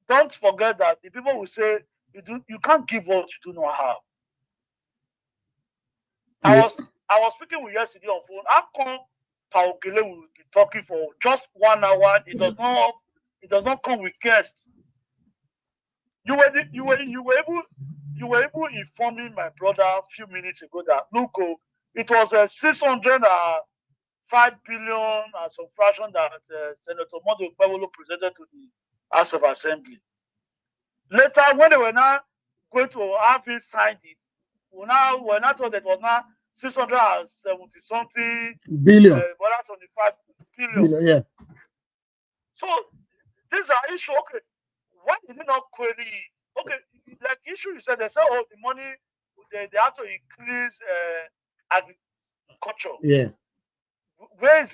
don't forget that the people will say you can't give what you do not have. Yeah. I was speaking with yesterday on phone. How come Paogele will be talking for just 1 hour? It does not come with guests. You were able informing my brother a few minutes ago that look, it was 605 billion and some fraction that Senator Okpebholo presented to the House of Assembly. Later, when they were now going to have him signed it, we're now told that it was now 670 something billion. 175 billion. Yeah. So these are issues. Okay, why did they not query it? Okay, like issue you said, they say, oh, the money they have to increase agriculture. Yeah. Where is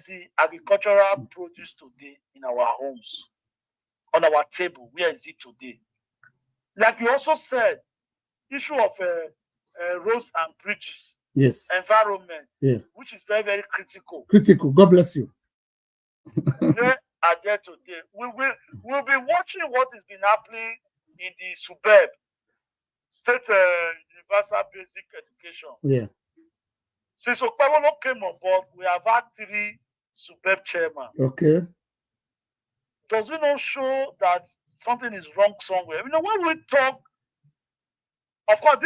the agricultural produce today in our homes, on our table? Where is it today? Like you also said, issue of roads and bridges. Yes. Environment. Yeah. Which is very, very critical. Critical. God bless you. Where are there today? We'll be watching what has been happening in the suburb, state universal basic education. Yeah. Since Okpebholo came on board, we have had 3 suburb chairmen. Okay. Does it not show that something is wrong somewhere? You know, when we talk Of course,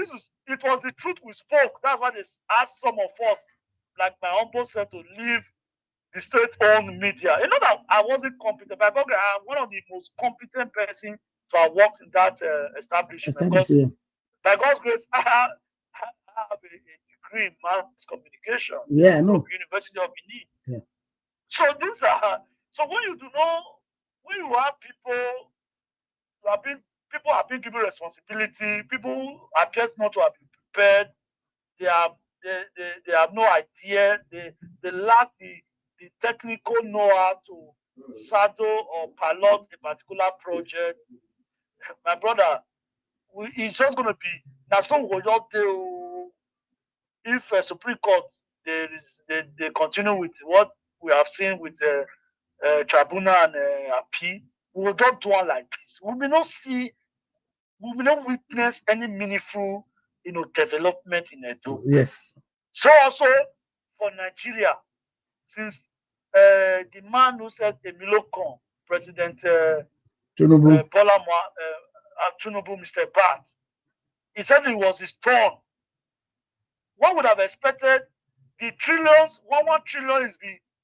it was the truth we spoke. That's why they asked some of us, like my uncle said, to leave the state-owned media. You know that I wasn't competent, but I'm one of the most competent person to have worked in that establishment. Because by God's grace, I have a degree in mass communication from University of Benin. Yeah. So these are when you do not, when you have people people have been given responsibility, people appear not to have been prepared, they have no idea, they lack the technical know-how to saddle or pilot a particular project. My brother, it's just going to be that's what we just do. If Supreme Court they continue with what we have seen with Tribunal and appeal, we will not do one like this. We will not witness any meaningful, development in Edo. Yes. So also for Nigeria, since the man who said Emilokon, President Tinubu, Tinubu, Mr. Bat, he said it was his turn. One would have expected the trillions, 1 trillion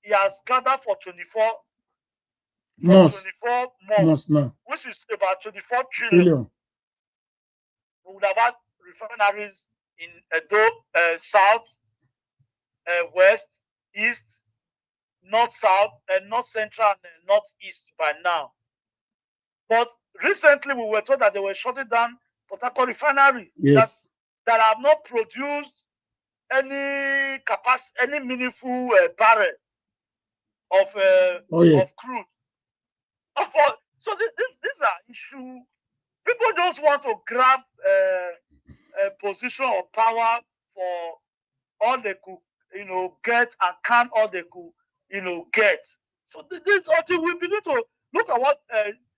he has gathered for 24 months now, which is about 24 trillion. We would have had refineries in Edo, South, West, East, North, South, and North Central, and North East by now. But recently we were told that they were shutting down Port Harcourt refinery that have not produced any capacity, any meaningful barrel of crude. So these are issues. People just want to grab a position of power for all they could, get, and count all they could, get. So this until we begin to look at what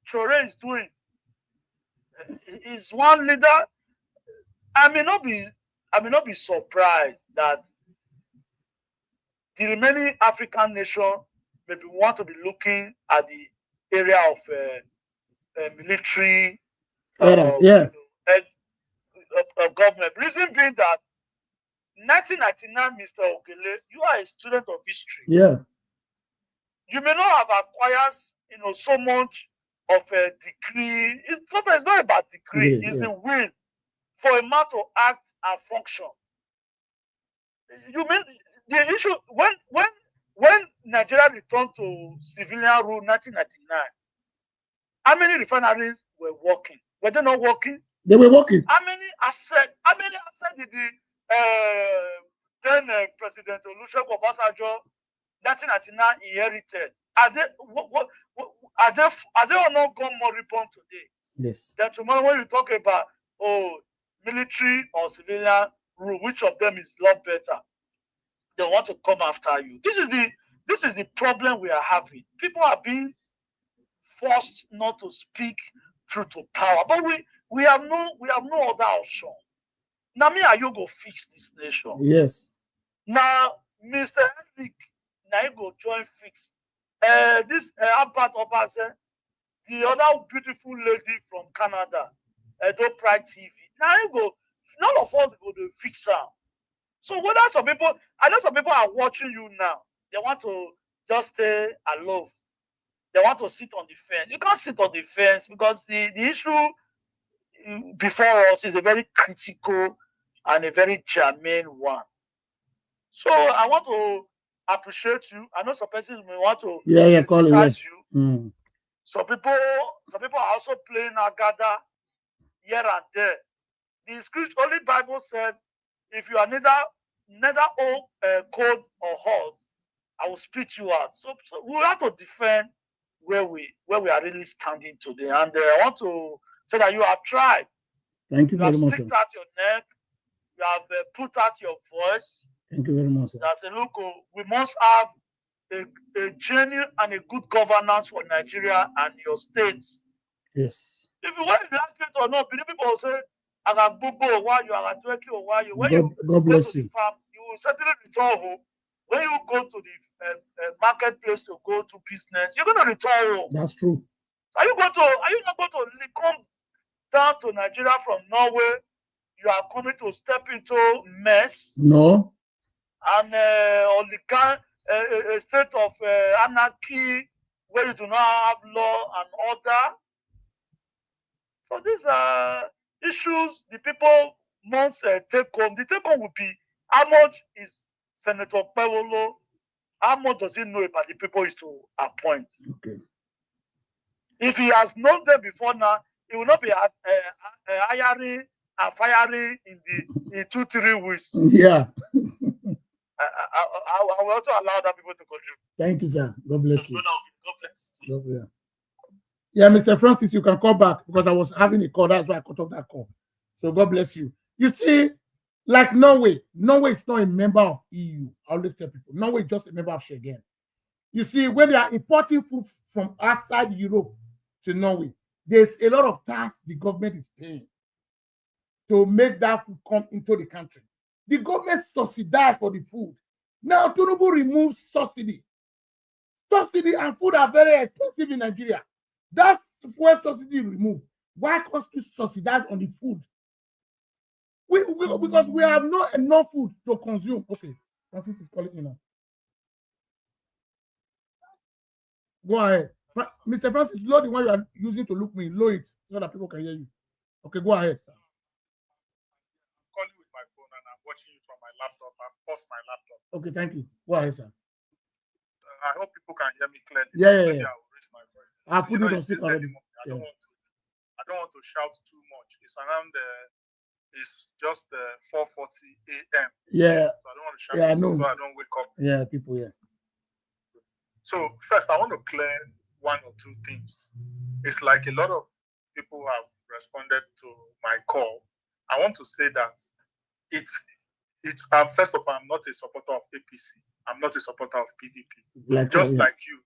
Chore is doing. Is one leader. I may not be surprised that the remaining African nation maybe want to be looking at the area of military government. Reason being that 1999, Mr. Okele, you are a student of history. Yeah. You may not have acquired, so much of a degree. Sometimes it's not about degree. It's the will for a man to act and function. You mean the issue when Nigeria returned to civilian rule 1999? How many refineries were working? Were they not working? They were working. How many assets did the then President Olusegun Obasanjo 1999 inherited? Are they all not gone moribund today? Yes. Then tomorrow when you talk about military or civilian rule, which of them is a lot better? They want to come after you. This is the problem we are having. People are being forced not to speak truth to power, but we have no other option. Now me and you go fix this nation. Yes. Now Mr. Henrik, now you go join fix. This Albert Obase, the other beautiful lady from Canada, Edo Pride TV. Now you go. None of us go to fix her. So whether I know some people are watching you now. They want to just stay aloof. They want to sit on the fence. You can't sit on the fence because the issue before us is a very critical and a very germane one. So I want to appreciate you. I know some persons may want to criticize you. Mm. Some people are also playing agada here and there. The scripture, Holy Bible said, if you are neither cold or hot, I will spit you out. So we have to defend where we are really standing today. And I want to say that you have tried. Thank you very much. You have sticked out your neck. You have put out your voice. Thank you very much. That's a look. We must have a genuine and a good governance for Nigeria and your states. Yes. If you want to like it or not, people will say, I got Bubo, why you are Tweki or why you. When God bless you. The farm, you will certainly return home. When you go to the marketplace to go to business, you're going to return home. That's true. Are you not going to come down to Nigeria from Norway you are coming to step into mess No. and a state of anarchy where you do not have law and order. So these are issues the people must take home. The take home will be how much is Senator Okpebholo, how much does he know about the people is to appoint? Okay. If he has known them before now, he will not be hiring and firing in 2-3 weeks. Yeah. I will also allow other people to contribute. Thank you, sir. God bless you. God bless you. God, yeah, Mr. Francis, you can call back because I was having a call. That's why I cut off that call. So God bless you. You see, like Norway is not a member of EU. I always tell people, Norway is just a member of Schengen. You see, when they are importing food from outside Europe to Norway, there's a lot of tax the government is paying to make that food come into the country. The government subsidizes for the food. Now, Tinubu removes subsidy. Subsidy and food are very expensive in Nigeria. That's where subsidy removed. Why can't you subsidize on the food? Because we have not enough food to consume. Okay, Francis is calling you now. Go ahead. Mr. Francis, load the one you are using to look me. Load it so that people can hear you. Okay, go ahead, sir. I'm calling with my phone and I'm watching you from my laptop. I've paused my laptop. Okay, thank you. Go ahead, sir. I hope people can hear me clearly. Yeah. I will raise my voice. I'll put it on speaker already. I don't want to shout too much. It's around it's just 4:40 a.m. Yeah. So I don't want to shout. Yeah, I know. So I don't wake up. Yeah, people. Yeah. So first, I want to clear one or two things. It's like a lot of people have responded to my call. I want to say that it's first of all, I'm not a supporter of APC. I'm not a supporter of PDP. Like you.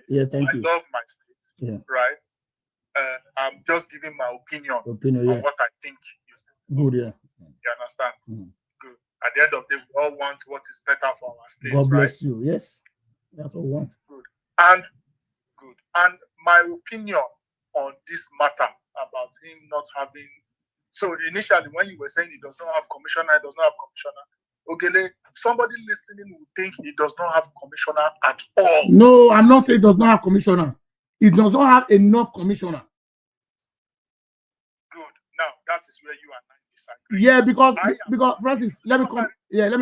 Yeah, thank you. I love my state. Yeah. Right. I'm just giving my opinion on what I think is good. Yeah. You understand? Mm. Good. At the end of the day, we all want what is better for our state. God bless you. Yes, that's what we want. Good. And my opinion on this matter about him not having. So initially, when you were saying he does not have commissioner, Ogele, somebody listening would think he does not have commissioner at all. No, I'm not saying he does not have commissioner. He does not have enough commissioner. Good. Now that is where you and I disagree. Yeah, because Francis, let me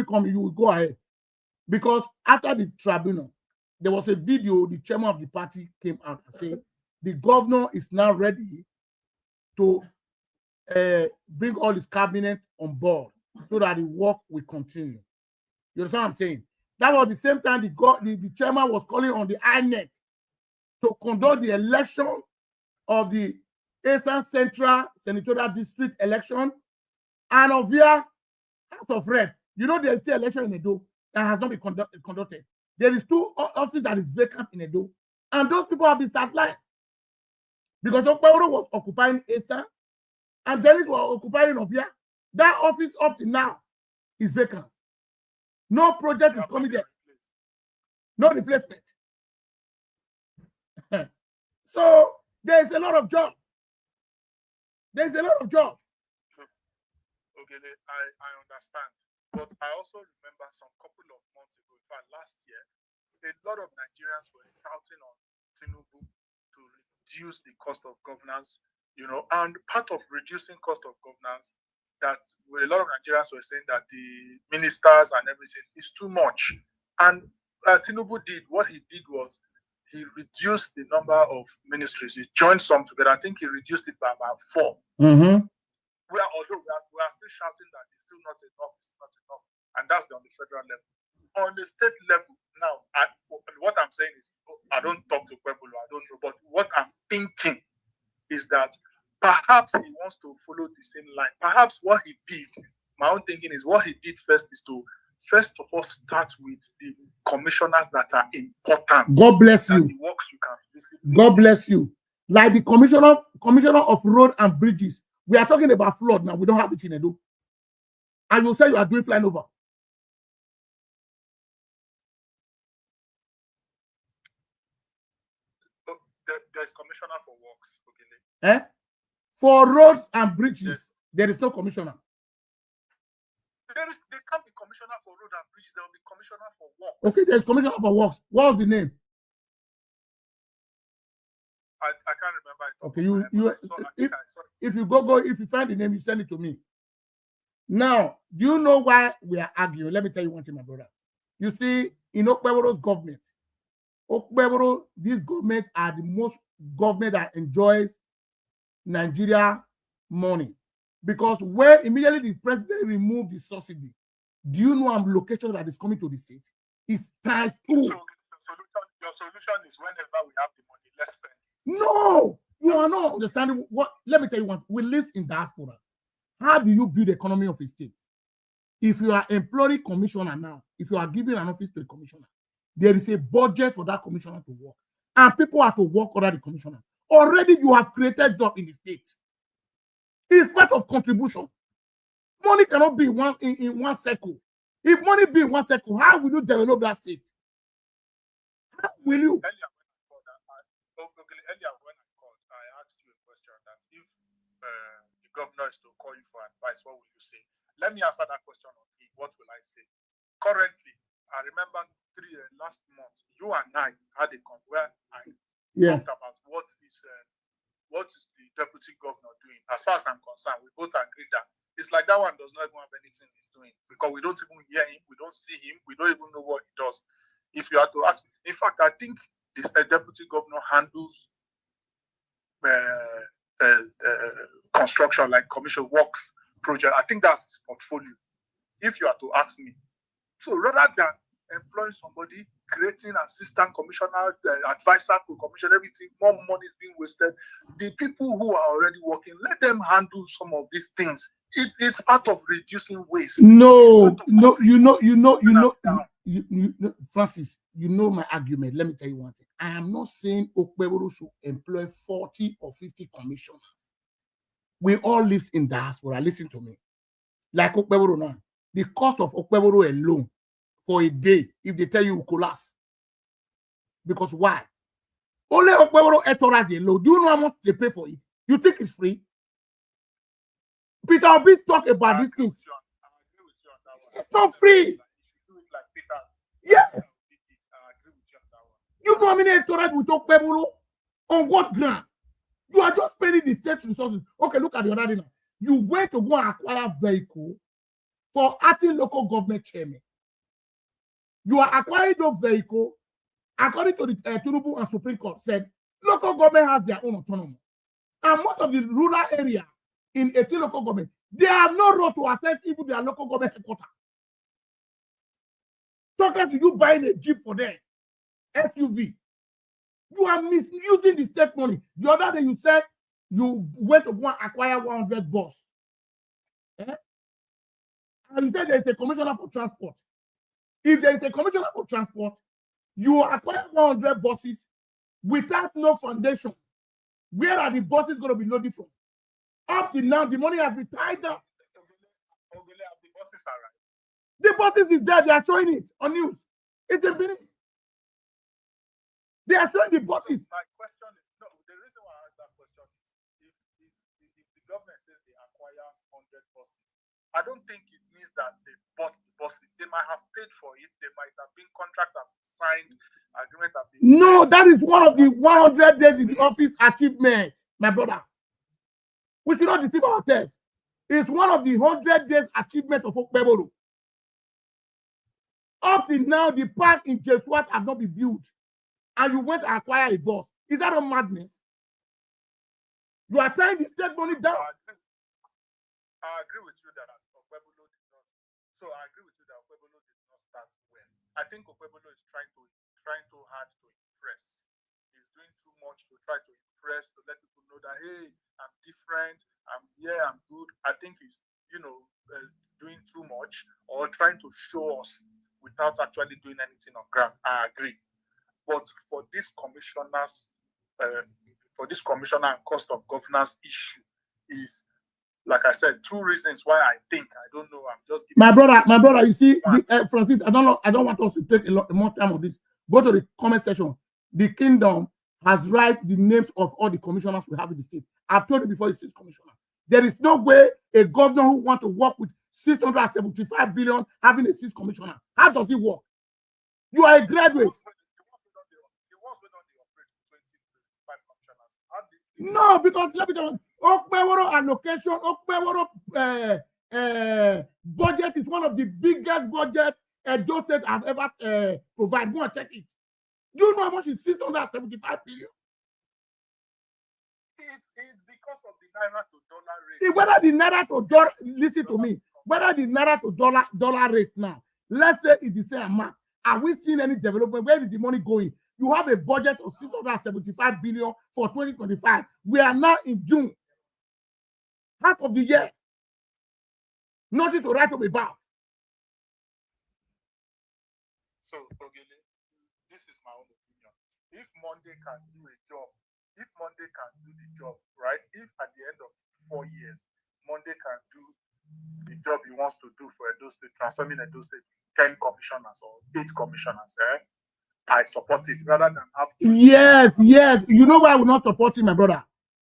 come. You will go ahead. Because after the tribunal, there was a video. The chairman of the party came out and said the governor is now ready to bring all his cabinet on board so that the work will continue. You understand what I'm saying? That was the same time the chairman was calling on the INEC to conduct the election of the Eastern Central Senatorial District election and of here out of red. You know, there's still election in Edo that has not been conducted. There is 2 offices that is vacant in Edo, and those people have been start line because Okpebholo was occupying Eastern and Dennis was occupying Ovia. That office up to now is vacant. No project is coming there. No replacement. So there's a lot of job. There's a lot of job. Okay, I understand. But I also remember some couple of months ago, in fact last year, a lot of Nigerians were shouting on Tinubu to reduce the cost of governance, and part of reducing cost of governance, that a lot of Nigerians were saying that the ministers and everything is too much. And Tinubu what he did was he reduced the number of ministries. He joined some together. I think he reduced it by about 4. Mm-hmm. Although we are still shouting that it's still not enough, and that's on the federal level. On the state level, now, what I'm saying is, I don't talk to Okpebholo, I don't know, but what I'm thinking is that perhaps he wants to follow the same line. Perhaps what he did, my own thinking is what he did first is to first of all start with the commissioners that are important. God bless you. The works you can visit. God bless you. Like the commissioner of road and bridges. We are talking about flood now. We don't have it in Edo. And you say you are doing flying over. There's commissioner for works. For roads and bridges, there is no commissioner. They can't be commissioner for road and bridges. There will be commissioner for works. Okay, there's commissioner for works. What's the name? I can't remember it. Okay, if you if you find the name, you send it to me. Now, do you know why we are arguing? Let me tell you one thing, my brother. You see, in Okpebholo's government, Okpebholo, this government are the most government that enjoys Nigeria money. Because when immediately the president removed the subsidy, do you know location that is coming to the state? It's times 2. So your solution is whenever we have the money, let's spend it. No, you are not understanding what. Let me tell you what. We live in diaspora. How do you build the economy of a state? If you are employing commissioner now, if you are giving an office to a commissioner, there is a budget for that commissioner to work. And people have to work under the commissioner. Already you have created job in the state. It's part of contribution. Money cannot be in one circle. If money be in one circle, how will you develop that state? How will you? Earlier when I called, I asked you a question that if the governor is to call you for advice, what will you say? Let me answer that question on me. What will I say? Currently, I remember last month, you and I had a call where I talked about what is the deputy governor doing. As far as I'm concerned, we both agree that it's like that one does not even have anything he's doing because we don't even hear him, we don't see him, we don't even know what he does. If you are to ask, in fact, I think the deputy governor handles construction like commercial works project. I think that's his portfolio. If you are to ask me, so rather than employing somebody, creating assistant commissioner, advisor to commission, everything, more money is being wasted. The people who are already working, let them handle some of these things. It's part of reducing waste. No, Francis, you know my argument. Let me tell you one thing. I am not saying Okpebholo should employ 40 or 50 commissioners. We all live in diaspora. Listen to me. Like Okpebholo now, the cost of Okpebholo alone for a day, if they tell you, will collapse. Because why? Only Okpebholo $8 alone. Do you know how much they pay for it? You think it's free? Peter Obi talk about these things. It's not free. Yes. You know how many $8 we talk Okpebholo? On what ground? You are just spending the state resources. Okay, look at the other thing. You went to go and acquire vehicle for acting local government chairman. You are acquiring those vehicles according to the Tinubu and Supreme Court said local government has their own autonomy. And most of the rural area in 18 local government, they have no road to access even their local government headquarters. Talking to you buying a Jeep for them, SUV. You are misusing the state money. The other day you said you went to go and acquire 100 bus. And you said there is a commissioner for transport. If there is a commissioner for transport, you acquire 100 buses without no foundation. Where are the buses going to be loaded from? Up till now, the money has been tied up. The buses are right. The buses is there. They are showing it on news. It's a minute. They are showing the buses. My question is, no, the reason why I asked that question is if the government says they acquire 100 buses, I don't think it means that they bought the buses. They might have paid for it. They might have been contracts have been signed, agreement have been No, that is one of the 100 days in the office achievement, my brother. We should not deceive ourselves. It's one of the 100 days achievement of Okpebholo. Up till now, the park in Jeswat has not been built. And you went to acquire a bus. Is that a madness? You are trying to state money down. I agree with you that Okpebholo did not. So I agree with you that Okpebholo did not start well. I think Okpebholo is trying too hard to impress. He's doing too much to try to impress, to let people know that, hey, I'm different, I'm good. I think he's, doing too much or trying to show us without actually doing anything on ground. I agree. But for this commissioner and cost of governance issue is, like I said, two reasons why I think, I don't know, I'm just giving my brother, you see, Francis, I don't want us to take a lot more time on this. Go to the comment section. The kingdom has write the names of all the commissioners we have in the state. I've told you before, it's 6 commissioners. There is no way a governor who wants to work with 675 billion having a 6 commissioner? How does it work? You are a graduate. No, because let me tell you, Okpebholo allocation, Okpebholo budget is one of the biggest budgets Edo State has ever provided. Go and check it. Do you know how much is 675 billion? It's because of the naira to dollar rate. Whether the naira to dollar, listen to me, whether the naira to dollar rate now, let's say it's the same amount. Are we seeing any development? Where is the money going? You have a budget of 675 billion for 2025. We are now in June, half of the year. Nothing to write home about. So, Ogele, this is my own opinion. If Monday can do a job, if Monday can do the job, right? If at the end of 4 years, Monday can do the job he wants to do for Edo State, transforming Edo State 10 commissioners or 8 commissioners, I support it rather than have to. Yes. You know why I will not support him, my brother?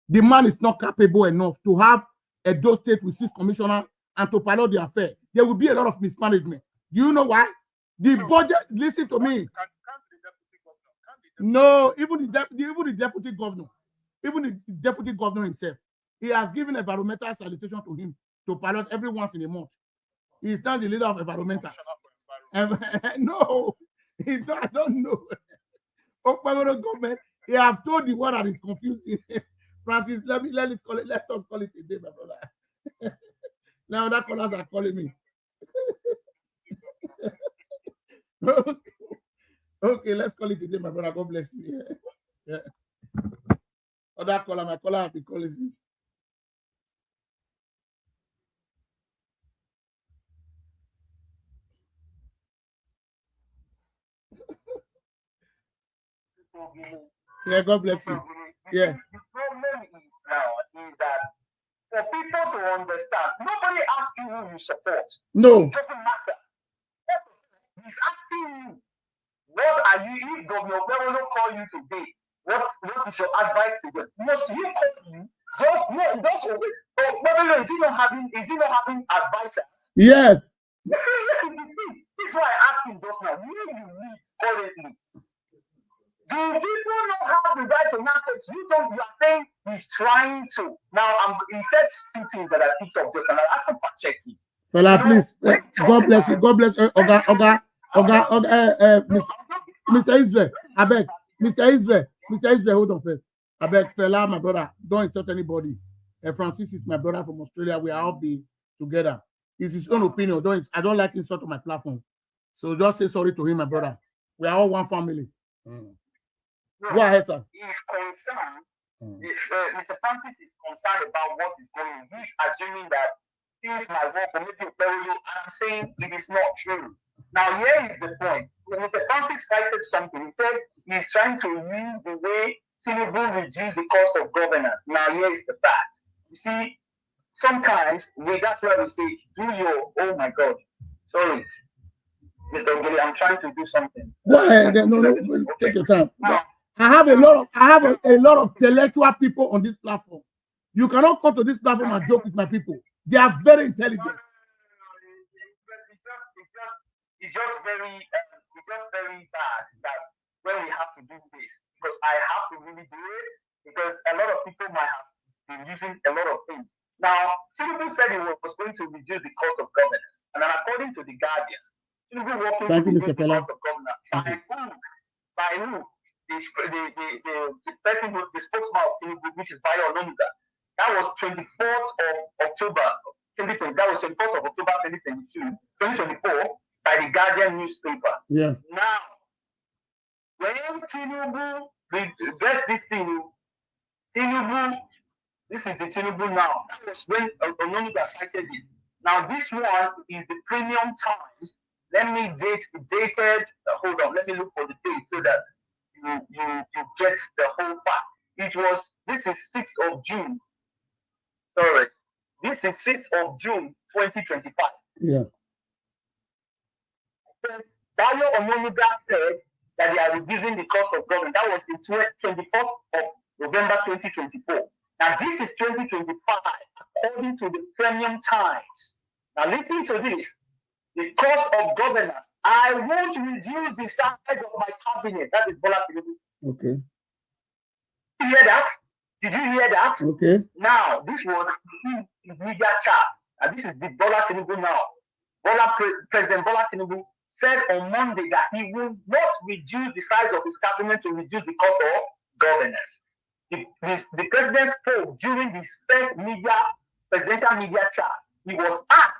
The man is not capable enough to have Edo State with 6 commissioners and to pilot the affair. There will be a lot of mismanagement. Do you know why? The budget, listen to me. No, even the deputy governor himself, he has given environmental salutation to him to pilot every once in a month. He is now the leader of environmental. No, he's not, I don't know. Okpebholo government, he have told the one that is confusing. Francis, let us call it a day, my brother. Now that callers are calling me. Okay, let's call it a day, my brother. God bless you. Yeah. Other caller, my caller have been calling since. Yeah, God bless you. Yeah. The problem is now is that for people to understand, nobody asks you who you support. No. It doesn't matter. He's asking you, what are you, if Governor Okpebholo call you today, what is your advice to them? Must you call you? Okpebholo, is he not having advisors? Yes. This is the thing. This is why I asked him just now, where you live currently? Do people not have the right to market? You are saying he's trying to. Now, he said 2 things that I picked up just and I asked him to check it. Fella, please. God bless you. God bless Oga, Mr. Israel. I beg. Mr. Israel, hold on first. I beg, fella, my brother, don't insult anybody. Francis is my brother from Australia. We are all be together. It's his own opinion. I don't like insult on my platform. So just say sorry to him, my brother. We are all one family. Go ahead, sir. He's concerned. Mr. Francis is concerned about what is going on. He's assuming that things might work for maybe Okpebholo, and I'm saying it is not true. Now, here is the point. Mr. Francis cited something. He said he's trying to use the way Tinubu reduce the cost of governance. Now, here is the fact. You see, sometimes that's why we say, oh my God, sorry, Mr. Ogele, I'm trying to do something. Go ahead. No, take your time. I have a lot of intellectual people on this platform. You cannot come to this platform and joke with my people. They are very intelligent. It's just very bad that when we have to do this, because I have to really do it, because a lot of people might have been using a lot of things. Now, Tinubu said he was going to reduce the cost of governance, and then according to the Guardians, Tinubu working to reduce the cost of governance. By who? The person who the spokesman of Tinubu, which is Bayo Ononuga, that was 24th of October 2020. That was 24th of October 2024 by the Guardian newspaper. Yeah. Now, when Tinubu addressed this thing, Tinubu, this is the Tinubu now. That was when Ononuga cited it. Now, this one is the Premium Times. Let me dated. Hold on. Let me look for the date so that you get the whole fact. This is 6th of June. Sorry. This is 6th of June, 2025. Yeah. Bayo Ononuga said that they are reducing the cost of government. That was the 24th of November 2024. Now, this is 2025, according to the Premium Times. Now listen to this. The cost of governance. I won't reduce the size of my cabinet. That is Bola Tinubu. Okay. Did you hear that? Did you hear that? Okay. Now, this was his media chat. And this is the Bola Tinubu now. President Bola Tinubu said on Monday that he will not reduce the size of his cabinet to reduce the cost of governance. The president spoke during his first presidential media chat. He was asked,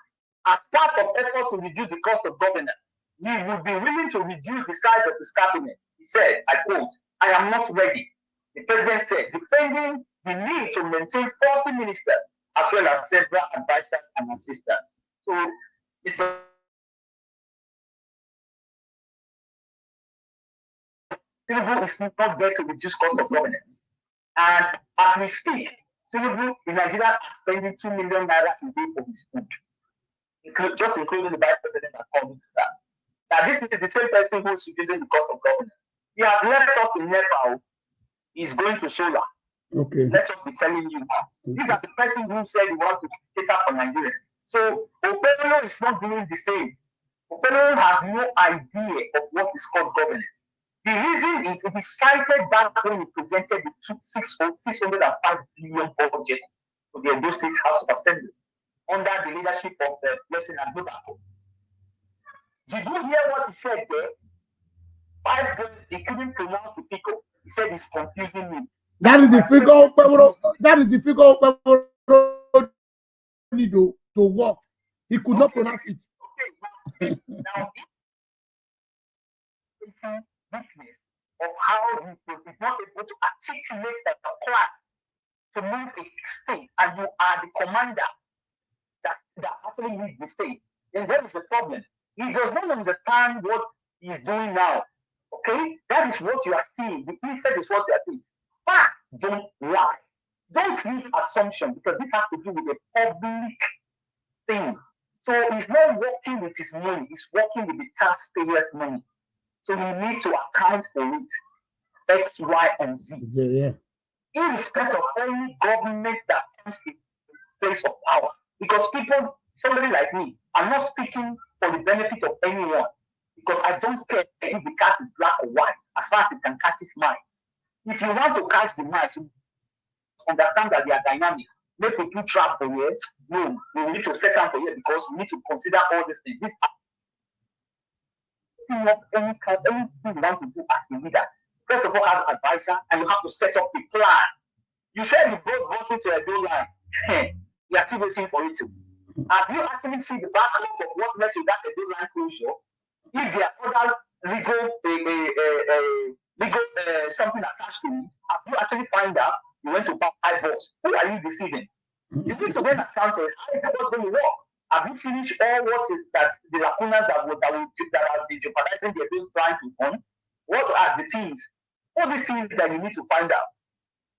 as part of effort to reduce the cost of governance, he would be willing to reduce the size of his cabinet. He said, I quote, I am not ready. The president said, defending the need to maintain 40 ministers as well as several advisors and assistants. So it's Tinubu is not there to reduce cost of governance. And as we speak, Tinubu in Nigeria is spending 2 million naira a day for his food, just including the vice president according to that. Now, this is the same person who is reducing the cost of governance. He has left us in Nepal. He's going to solar. Okay. Let us be telling you now. Okay. These are the person who said he wants to take up for Nigeria. So Okpebholo is not doing the same. Okpebholo has no idea of what is called governance. The reason is he cited back when he presented the 605 billion budget to the Edo State House of Assembly under the leadership of the Blessing and Nobako. Did you hear what he said there? 5 billion, he couldn't pronounce the figure. He said it's confusing me. That is the figure. That is the figure need to work. He could not pronounce it. Okay, now weakness of how he is not able to articulate a plan to move a state, and you are the commander that actually leads the state, then there is a problem. He does not understand what he is doing now. Okay? That is what you are seeing. The effect is what you are seeing. Facts don't lie. Don't use assumption, because this has to do with a public thing. So he's not working with his money, he's working with the taxpayers' money. So he needs to account for it. X, Y, and Z. Yeah. Irrespective of any government that comes in place of power. Because people, somebody like me, I'm not speaking for the benefit of anyone. Because I don't care if the cat is black or white, as far as it can catch its mice. If you want to catch the mice, you understand that they are dynamics. Make we put trap for you. No, we need to set up for you because we need to consider all these things. This anything you want to do as a leader. First of all, have an advisor, and you have to set up the plan. You said you both got into a deal line. You are still waiting for it to. Have you actually seen the backlog of what led to that deal line closure? If there are other legal something attached to it, have you actually find out you went to buy boss? Who are you deceiving? You need to then account for how is that going to work? Have you finished all what is that the lacunas that have been jeopardizing their business plan to fund? What are the things? All these things that you need to find out.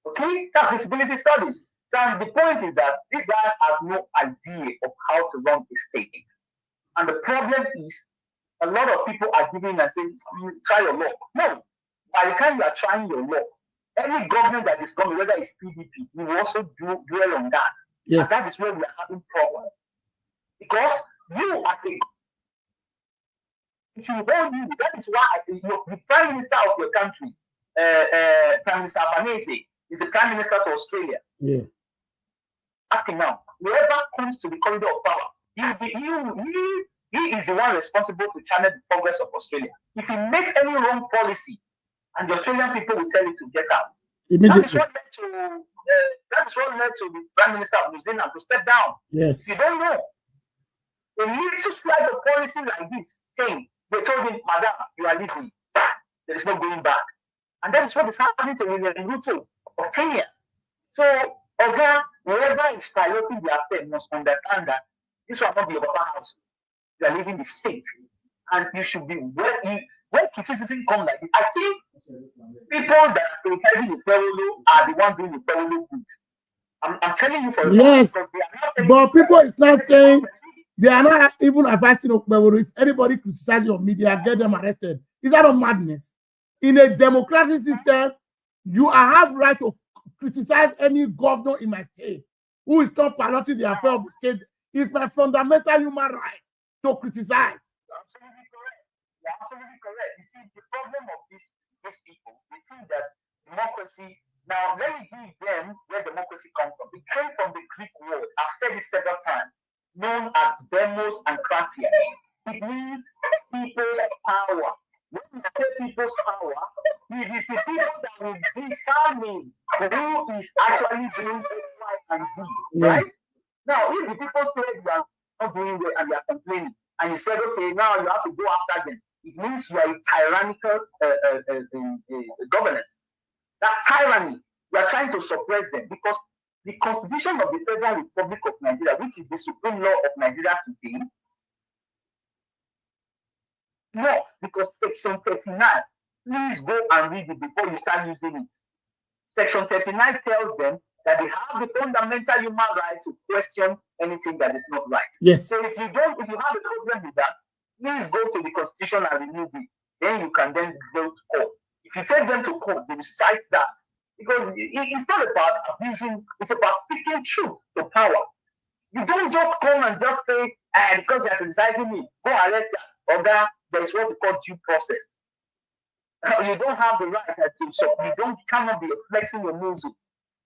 Okay? That's visibility studies. So the point is that this guy has no idea of how to run a state. And the problem is a lot of people are giving and saying, try your luck. No. By the time you are trying your luck, any government that is coming, whether it's PDP, we will also dwell on that. Yes. And that is where we are having problems. Because you as a if you hold you, that is why the Prime Minister of your country, Prime Minister Albanese, is the Prime Minister to Australia. Yeah. Ask him now, whoever comes to the corridor of power, he is the one responsible to channel the progress of Australia. If he makes any wrong policy, and the Australian people will tell him to get out. That is what led to the Prime Minister of New Zealand to step down. Yes. If you don't know, a little slide of policy like this came. They told him, Madam, you are leaving. There is no going back. And that is what is happening to William Ruto of Kenya. So, again, whoever is piloting the affair must understand that this will not be your house. You are leaving the state. And you should be when criticism comes like this. I think people that are criticizing the Okpebholo are the ones doing the Okpebholo good. I'm telling you for yes, but people is not saying they are not even advising Okpebholo. If anybody criticizes your media, get them arrested. Is that a madness? In a democratic system, you have right to criticize any governor in my state who is not piloting the affair of the state It's my fundamental human right to criticize. You're absolutely correct. You're absolutely correct. You see, the problem of these people, they think that democracy. Now, let me give them where democracy comes from. It came from the Greek word. I've said it several times, known as demos and kratia. It means people's power. When you say people's power, it is the people that will determine who is actually doing X, Y, and Z, right? Now, if the people say you are not doing well and you are complaining, and you said, okay, now you have to go after them, it means you are a tyrannical governance. That's tyranny. You are trying to suppress them because the Constitution of the Federal Republic of Nigeria, which is the supreme law of Nigeria today, no, because Section 39, please go and read it before you start using it. Section 39 tells them that they have the fundamental human right to question anything that is not right. Yes. So if you have a problem with that, please go to the Constitution and remove it. Then you can then go to court. If you take them to court, they cite that. Because it's not about abusing, it's about speaking truth to power. You don't just come and just say, because you're criticizing me, go arrest that. Or that there is what we call due process. You don't have the right to, so you cannot be flexing your muscle.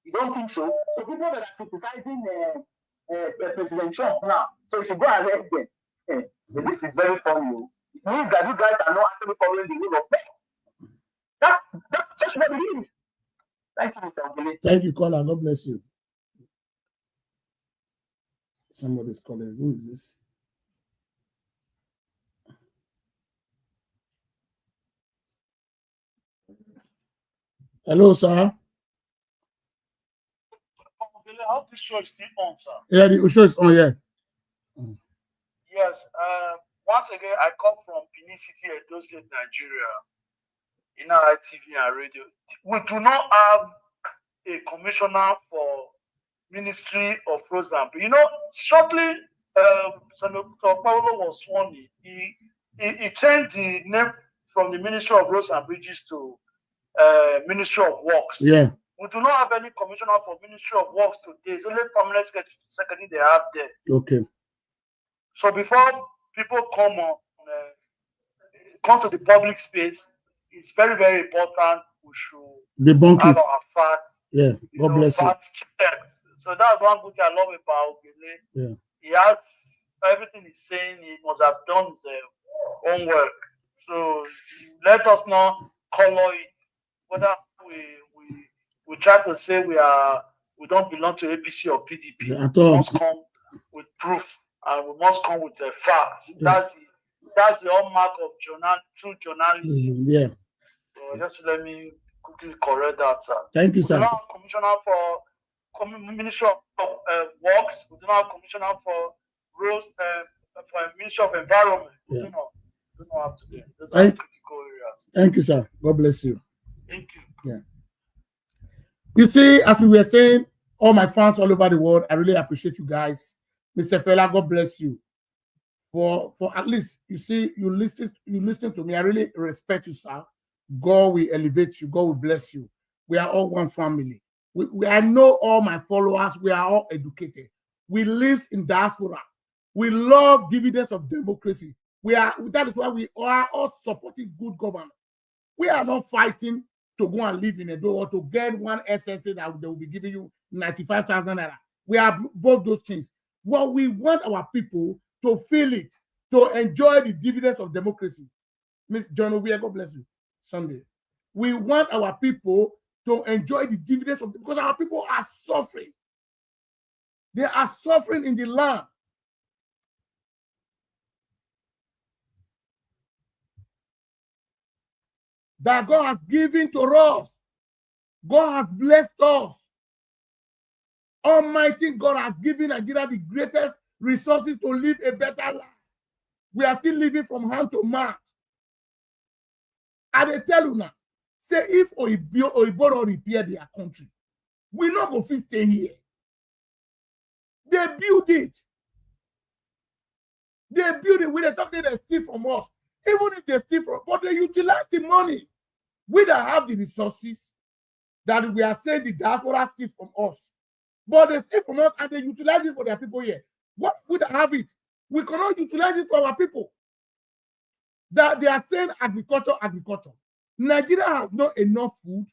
You don't think so? So people that are criticizing President Trump now, so if you go arrest them, this is very funny. It means that you guys are not actually following the rule of law. That's just what it is. Thank you, Mr. Ogele. Thank you, caller. God bless you. Somebody's calling. Who is this? Hello, sir. I hope this show is still on, sir. Yeah, the show is on, yeah. Yes. Once again, I come from Benin City, Edo State, Nigeria. In our TV and radio, we do not have a commissioner for Ministry of Roads and Bridges. You know, shortly, Senator Okpebholo was sworn in. He changed the name from the Ministry of Roads and Bridges to Ministry of Works. Yeah. We do not have any commissioner for Ministry of Works today. It's only permanent secretary they have there. Okay. So before people come to the public space, it's very, very important we should debunk have it. our facts. Yeah. God bless you. Facts checked. So that's one good thing I love about Ogele. Yeah. He has everything he's saying. He must have done his own work. So let us not color it. Whether we try to say we don't belong to APC or PDP. Yeah, we must come with proof and we must come with the facts. Yeah. That's the hallmark of true journalism. Yeah. So just let me quickly correct that, sir. Thank you, sir. We don't have commissioner for Ministry of Works. We don't have commissioner for roads, for Ministry of Environment. Yeah. We don't have today. Those are critical areas. Thank you, sir. God bless you. Thank you. Yeah. You see, as we were saying, all my fans all over the world, I really appreciate you guys. Mr. Fela, God bless you. For at least, you see, you listen to me. I really respect you, sir. God will elevate you. God will bless you. We are all one family. I know all my followers. We are all educated. We live in diaspora. We love dividends of democracy. That is why we are all supporting good government. We are not fighting to go and live in a door or to get one SSA that they will be giving you 95,000 naira. We are both those things. What we want our people to feel it, to enjoy the dividends of democracy. Miss John Obia, God bless you. Sunday. We want our people to enjoy the dividends of, because our people are suffering. They are suffering in the land. That God has given to us. God has blessed us. Almighty God has given Nigeria the greatest resources to live a better life. We are still living from hand to mouth. And they tell you now, say if Oiboro repair their country, we not go fit stay here. They build it. They build it. We they talk say they steal from us. Even if they steal from, but they utilize the money. We that have the resources that we are saying the diaspora steal from us. But they steal from us and they utilize it for their people here. What would have it? We cannot utilize it for our people. That they are saying agriculture. Nigeria has not enough food.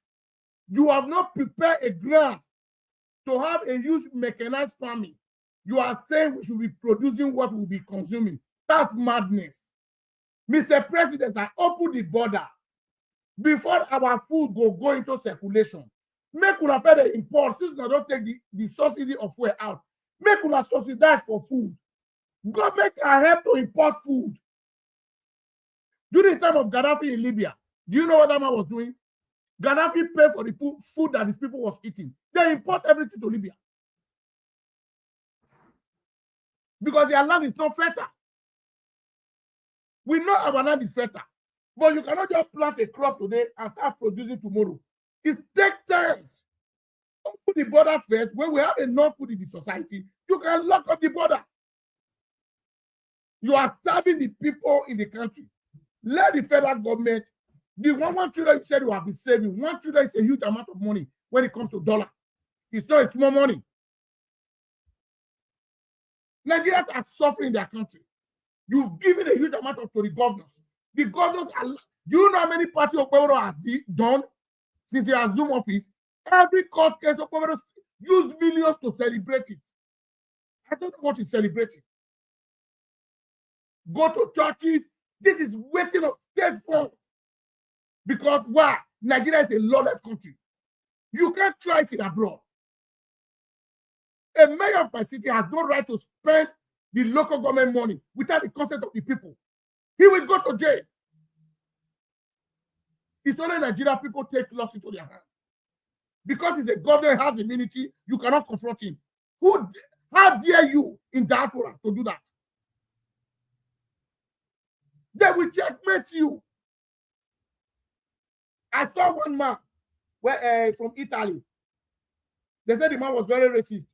You have not prepared a ground to have a huge mechanized farming. You are saying we should be producing what we'll be consuming. That's madness. Mr. President, I open the border before our food go into circulation. Make una pay the import. Since we don't take the subsidy of fuel out. Make una subsidize for food. Government can help to import food. During the time of Gaddafi in Libya, do you know what that man was doing? Gaddafi paid for the food that his people was eating. They import everything to Libya. Because their land is not fertile. We know our land is fertile. But you cannot just plant a crop today and start producing tomorrow. It takes time. Open the border first. When we have enough food in the society, you can lock up the border. You are starving the people in the country. Let the federal government, the 1 trillion you said you have been saving, 1 trillion is a huge amount of money when it comes to dollar. It's not a small money. Nigerians are suffering in their country. You've given a huge amount to the governors. The governors are, do you know how many parties Okpebholo has done since he has assumed office? Every court case Okpebholo used millions to celebrate it. I don't know what he's celebrating. Go to churches. This is wasting of state funds. Because why? Nigeria is a lawless country. You can't try it abroad. A mayor of my city has no right to spend the local government money without the consent of the people. He will go to jail. It's only Nigeria people take laws into their hands. Because he's a governor and has immunity, you cannot confront him. How dare you in diaspora to do that? They will checkmate you. I saw one man from Italy. They said the man was very racist.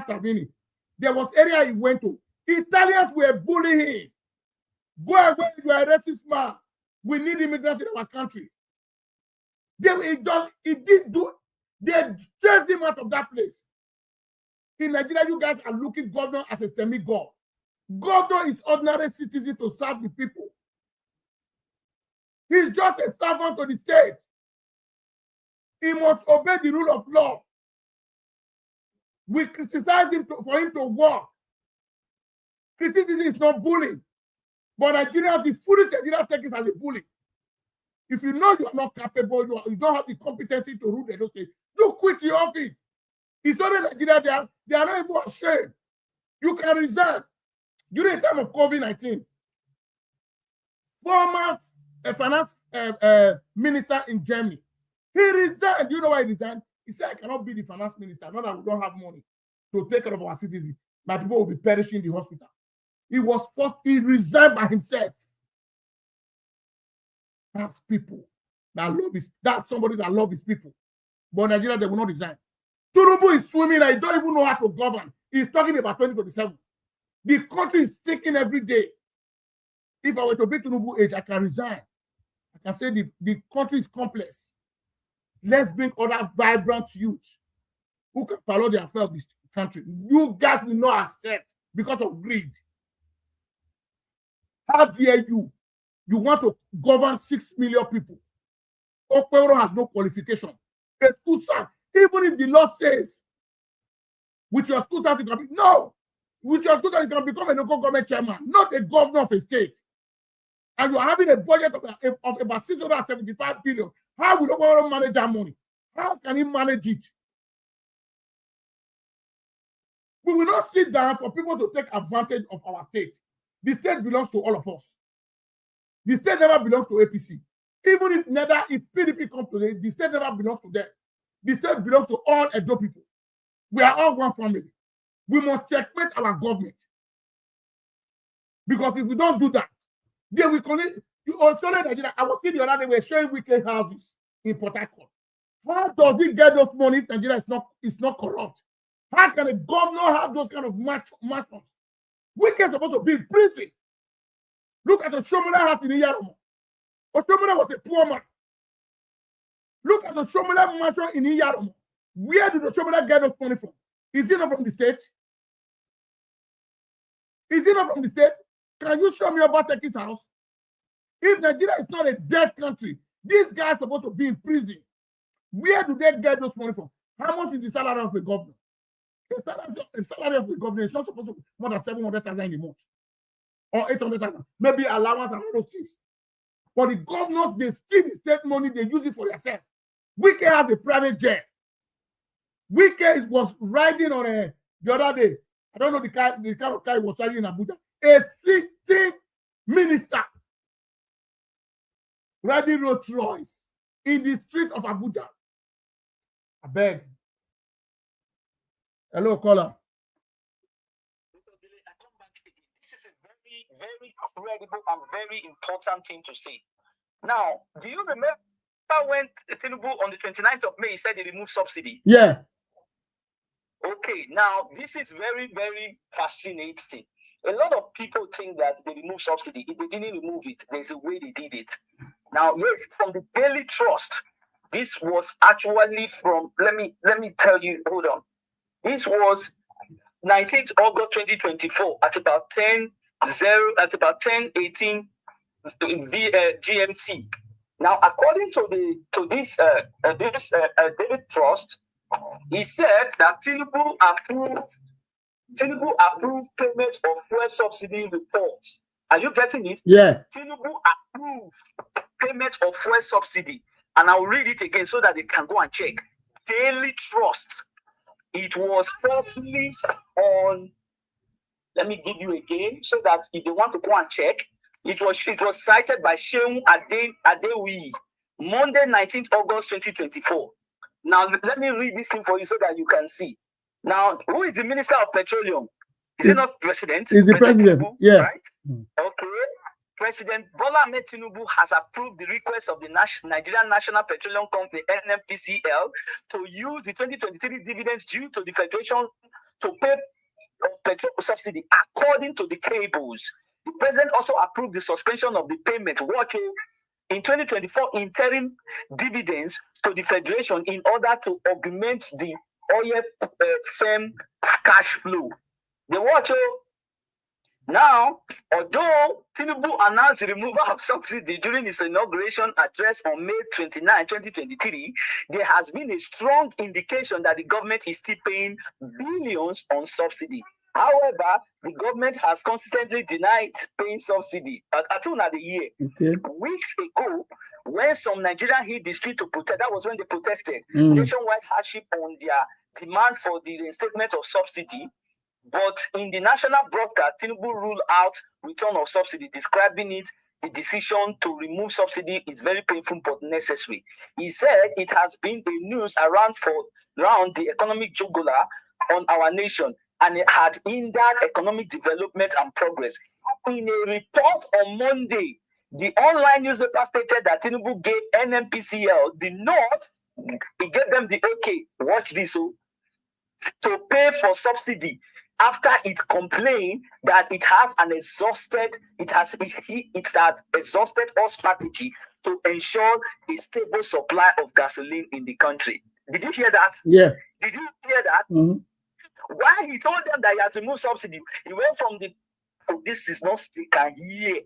Salvini. There was area he went to. Italians were bullying him. Go away, you are a racist man. We need immigrants in our country. They chased him out of that place. In Nigeria, you guys are looking governor as a semi-god. Governor is ordinary citizen to serve the people. He's just a servant to the state. He must obey the rule of law. We criticize him for him to work. Criticism is not bullying. But Nigeria, the foolish Nigeria take it as a bully. If you know you are not capable, you don't have the competency to rule the state, you quit your office. It's only Nigeria, they are not even ashamed. You can resign. During the time of COVID-19, former finance minister in Germany, he resigned. Do you know why he resigned? He said, I cannot be the finance minister. Not that we don't have money to take care of our citizens. My people will be perishing in the hospital. He was forced, he resigned by himself. That's people that love that's somebody that loves his people. But Nigeria, they will not resign. Tinubu is swimming, I don't even know how to govern. He's talking about 2027. The country is thinking every day. If I were to be Tinubu age, I can resign. I can say the country is complex. Let's bring other vibrant youth who can follow the affairs of this country. You guys will not accept because of greed. How dare you? You want to govern 6 million people. Okpebholo has no qualification. A school staff, even if the law says, with your school staff, you can be, no. With your school staff, you can become a local government chairman, not a governor of a state. And you are having a budget of about 675 billion. How will Okpebholo manage that money? How can he manage it? We will not sit down for people to take advantage of our state. The state belongs to all of us. The state never belongs to APC. Even if PDP comes today, the state never belongs to them. The state belongs to all Edo people. We are all one family. We must checkmate our government. Because if we don't do that, they will connect. You also know Nigeria. I was seeing the other day, we're showing weekend houses in Port Harcourt. How does he get those money if Nigeria is not corrupt? How can a governor have those kind of matches? Weekend supposed to be in prison. Look at the Shomula house in Iyaromo. Oshomula was a poor man. Look at the Shomula mansion in Iyaromo. Where did the Shomula get those money from? Is it not from the state? Is he not from the state? Can you show me Obaseki's house? If Nigeria is not a dead country, these guys are supposed to be in prison. Where do they get those money from? How much is the salary of the governor? The salary of the governor is not supposed to be more than 700,000 in a month or 800,000. Maybe allowance and all those things. But the governors, they steal the state money, they use it for themselves. Wike has a private jet. Wike was riding on the other day. I don't know the kind of car he was riding in Abuja. A sitting minister riding Rolls Royce in the street of Abuja. I beg. Hello, caller. This is a very, very credible and very important thing to say. Now, do you remember when Tinubu on the 29th of May said he removed subsidy? Yeah. Okay, now this is very, very fascinating. A lot of people think that they removed subsidy. If they didn't remove it, there's a way they did it. Now, yes, from the Daily Trust, this was actually from, let me tell you, hold on. This was 19th August 2024 at about 10:18 GMT. Now, according to this Daily Trust, he said that Tinubu approved payment of fuel subsidy reports. Are you getting it? Yeah. Tinubu approved payment of fuel subsidy. And I'll read it again so that they can go and check. Daily Trust. It was published on, let me give you again, so that if they want to go and check, it was cited by Sheung Adewi, Monday, 19th August 2024. Now, let me read this thing for you so that you can see. Now, who is the Minister of Petroleum? Is it not President? Is the President? Tinubu, Yeah. right? Okay. President Bola Ahmed Tinubu has approved the request of the Nigerian National Petroleum Company, NNPCL, to use the 2023 dividends due to the Federation to pay petrol subsidy according to the cables. The President also approved the suspension of the payment in 2024 interim dividends to the Federation in order to augment the oil firm cash flow. The Now, although Tinubu announced the removal of subsidy during his inauguration address on May 29, 2023, there has been a strong indication that the government is still paying billions on subsidy. However, the government has consistently denied paying subsidy at the year. Okay. Weeks ago, when some Nigerian hit the street to protest, that was when they protested nationwide hardship on their demand for the reinstatement of subsidy. But in the national broadcast, Tinubu ruled out return of subsidy, describing it the decision to remove subsidy is very painful but necessary. He said it has been the news around the economic jugular on our nation, and it had hindered economic development and progress. In a report on Monday, the online newspaper stated that Tinubu gave NNPCL the nod, he gave them the okay, watch this, to pay for subsidy after it complained that it had exhausted all strategy to ensure a stable supply of gasoline in the country. Did you hear that? Yeah. Did you hear that? Mm-hmm. While he told them that he had to remove subsidy, he went from this is not sticker here.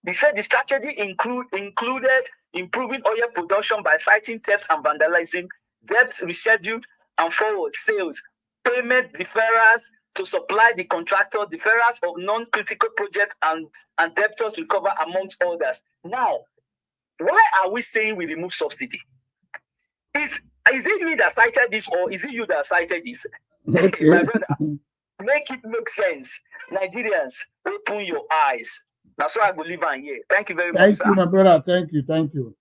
He said the strategy included improving oil production by fighting theft and vandalism, debt rescheduled and forward sales, payment deferrals to supply the contractor, deferrals of non-critical projects and debtors recover amongst others. Now, why are we saying we remove subsidy? Is it me that cited this or is it you that cited this? Okay. My brother, make it make sense. Nigerians, open your eyes. That's why I will leave on here. Thank you very much. Thank you, my brother. Thank you. Thank you.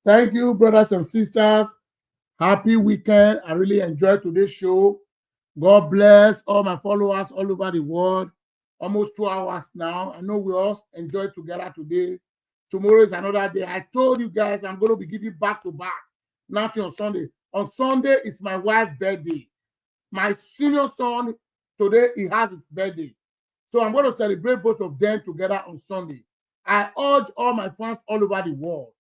Thank you, brothers and sisters. Happy weekend. I really enjoyed today's show. God bless all my followers all over the world. Almost 2 hours now. I know we all enjoyed together today. Tomorrow is another day. I told you guys I'm going to be giving back to back. Nothing on Sunday. On Sunday is my wife's birthday. My senior son, today he has his birthday. So I'm going to celebrate both of them together on Sunday. I urge all my fans all over the world.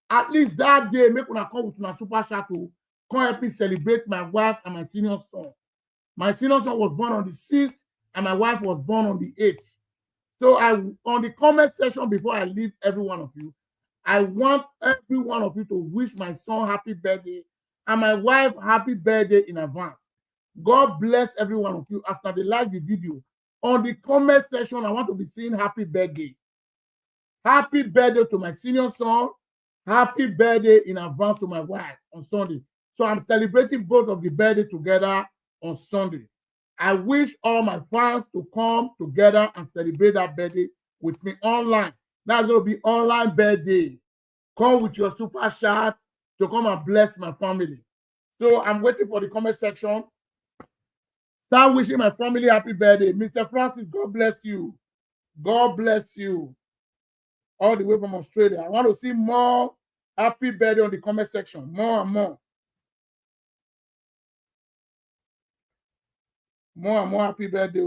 At least that day, make una come with my super chat to come help me celebrate my wife and my senior son. My senior son was born on the 6th and my wife was born on the 8th. So on the comment section before I leave every one of you, I want every one of you to wish my son happy birthday and my wife happy birthday in advance. God bless every one of you. After they like the video, on the comment section, I want to be seeing happy birthday. Happy birthday to my senior son. Happy birthday in advance to my wife on Sunday. So I'm celebrating both of the birthday together on Sunday. I wish all my fans to come together and celebrate that birthday with me online. That's going to be online birthday. Come with your super chat to come and bless my family. So I'm waiting for the comment section. Start wishing my family happy birthday. Mr. Francis, God bless you. God bless you. All the way from Australia. I want to see more happy birthday on the comment section. More and more. More and more happy birthday.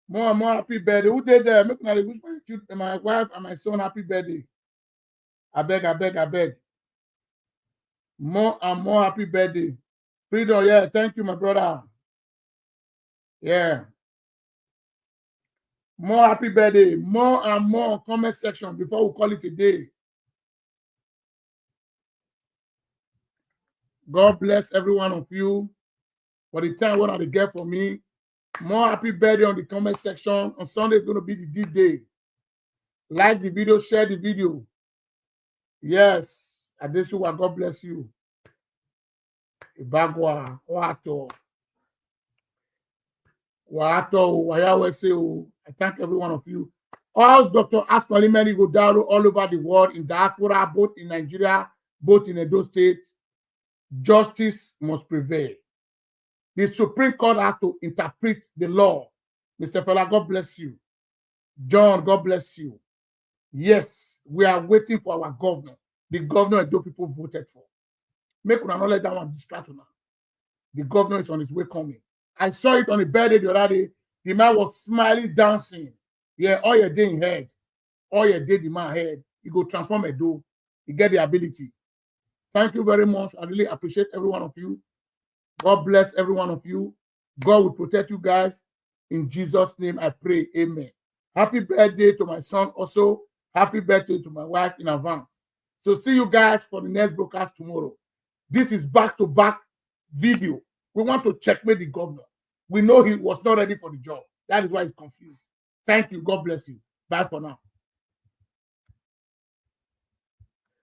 More and more happy birthday. Who did that? Make me wish my wife and my son happy birthday. I beg, I beg, I beg. More and more happy birthday. Freedom, yeah. Thank you, my brother. Yeah. More happy birthday. More and more comment section before we call it a day. God bless every one of you for the time what they get for me. More happy birthday on the comment section. On Sunday, it's going to be the D-Day. Like the video, share the video. Yes. Adesuwa, God bless you. Ibagwa, Wato. Wato, Wayawese. I thank every one of you. All Dr. Asmali Godaro all over the world, in diaspora, both in Nigeria, both in Edo State. Justice must prevail. The Supreme Court has to interpret the law. Mr. Fela, God bless you. John, God bless you. Yes, we are waiting for our governor. The governor Edo people voted for. Make una not let that one distract una. The governor is on his way coming. I saw it on the birthday the other day. The man was smiling, dancing. Yeah, all your day in head. All your day the man head. He go transform Edo. He get the ability. Thank you very much. I really appreciate every one of you. God bless every one of you. God will protect you guys. In Jesus' name, I pray. Amen. Happy birthday to my son also. Happy birthday to my wife in advance. So see you guys for the next broadcast tomorrow. This is back-to-back video. We want to checkmate the governor. We know he was not ready for the job. That is why he's confused. Thank you. God bless you. Bye for now.